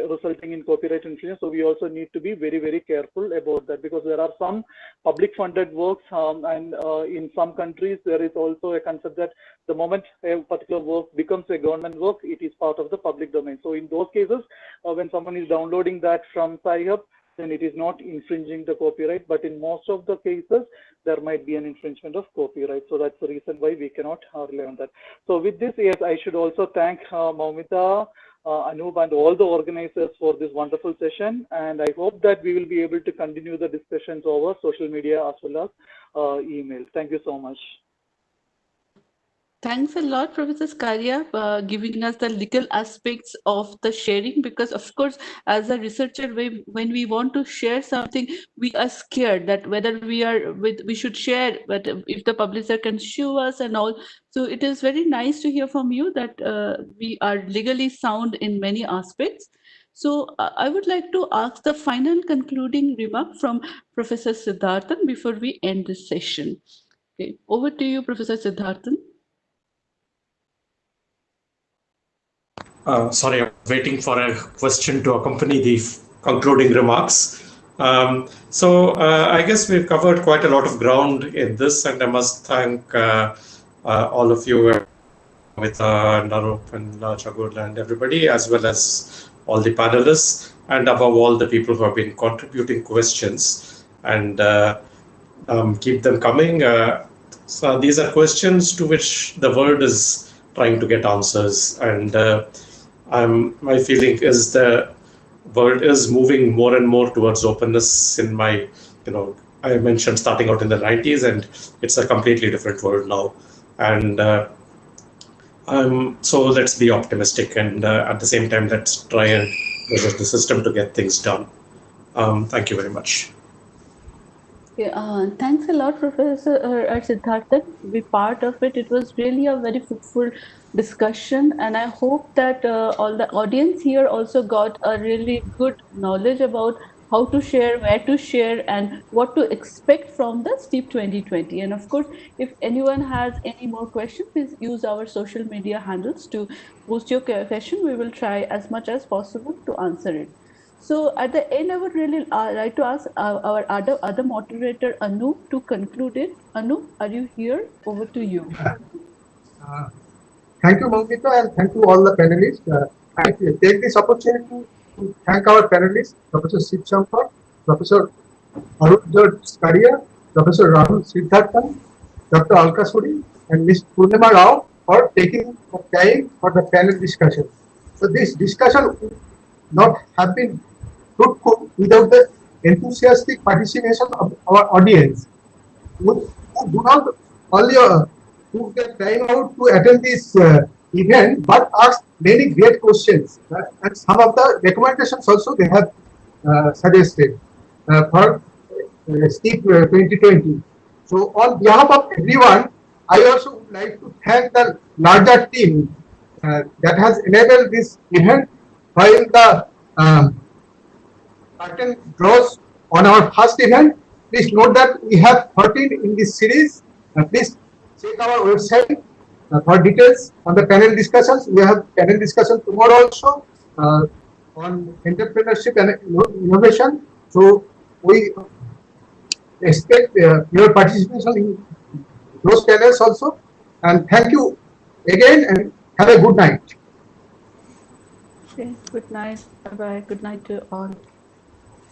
resulting in copyright infringement. So we also need to be very, very careful about that, because there are some public funded works and in some countries there is also a concept that the moment a particular work becomes a government work, it is part of the public domain. So in those cases, when someone is downloading that from SciHub, then it is not infringing the copyright, but in most of the cases, there might be an infringement of copyright. So that's the reason why we cannot rely on that. So with this, yes, I should also thank Moumita, Anup, and all the organizers for this wonderful session. And I hope that we will be able to continue the discussions over social media as well as email. Thank you so much. Thanks a lot, Professor Scaria, for giving us the legal aspects of the sharing, because of course, as a researcher, when we want to share something, we are scared that whether we should share, but if the publisher can sue us and all. So it is very nice to hear from you that we are legally sound in many aspects. So I would like to ask the final concluding remark from Professor Siddharthan before we end this session. Okay, over to you, Professor Siddharthan. Sorry, I'm waiting for a question to accompany the concluding remarks. I guess we've covered quite a lot of ground in this, and I must thank all of you, with Anup and Jawaharlal and everybody, as well as all the panelists, and above all the people who have been contributing questions, and keep them coming. So these are questions to which the world is trying to get answers, and my feeling is the world is moving more and more towards openness. In my, I mentioned starting out in the 90s, and it's a completely different world now. And so let's be optimistic, and at the same time, let's try and pressure the system to get things done. Thank you very much. Yeah, thanks a lot, Professor Siddharthan, to be part of it. It was really a very fruitful discussion, and I hope that all the audience here also got a really good knowledge about how to share, where to share, and what to expect from the STIP 2020. And of course, if anyone has any more questions, please use our social media handles to post your question. We will try as much as possible to answer it. So at the end, I would really like to ask our other moderator, Anup, to conclude it. Anup, are you here? Over to you. Thank you, Moumita, and thank you all the panelists. I take this opportunity to thank our panelists, Professor Shivashankar, Professor Arul Scaria, Professor Rahul Siddharthan, Dr. Alka Suri, and Ms. Purnima Rao for taking the time for the panel discussion. So this discussion would not have been fruitful without the enthusiastic participation of our audience, who do not only took their time out to attend this event, but asked many great questions. And some of the recommendations also they have suggested for STIP 2020. So on behalf of everyone, I also would like to thank the larger team that has enabled this event, while the curtain draws on our first event. Please note that we have 13 in this series. Please check our website for details on the panel discussions. We have panel discussion tomorrow also on entrepreneurship and innovation. So we expect your participation in those panels also. And thank you again, and have a good night. Okay, good night. Bye-bye. Good night to all.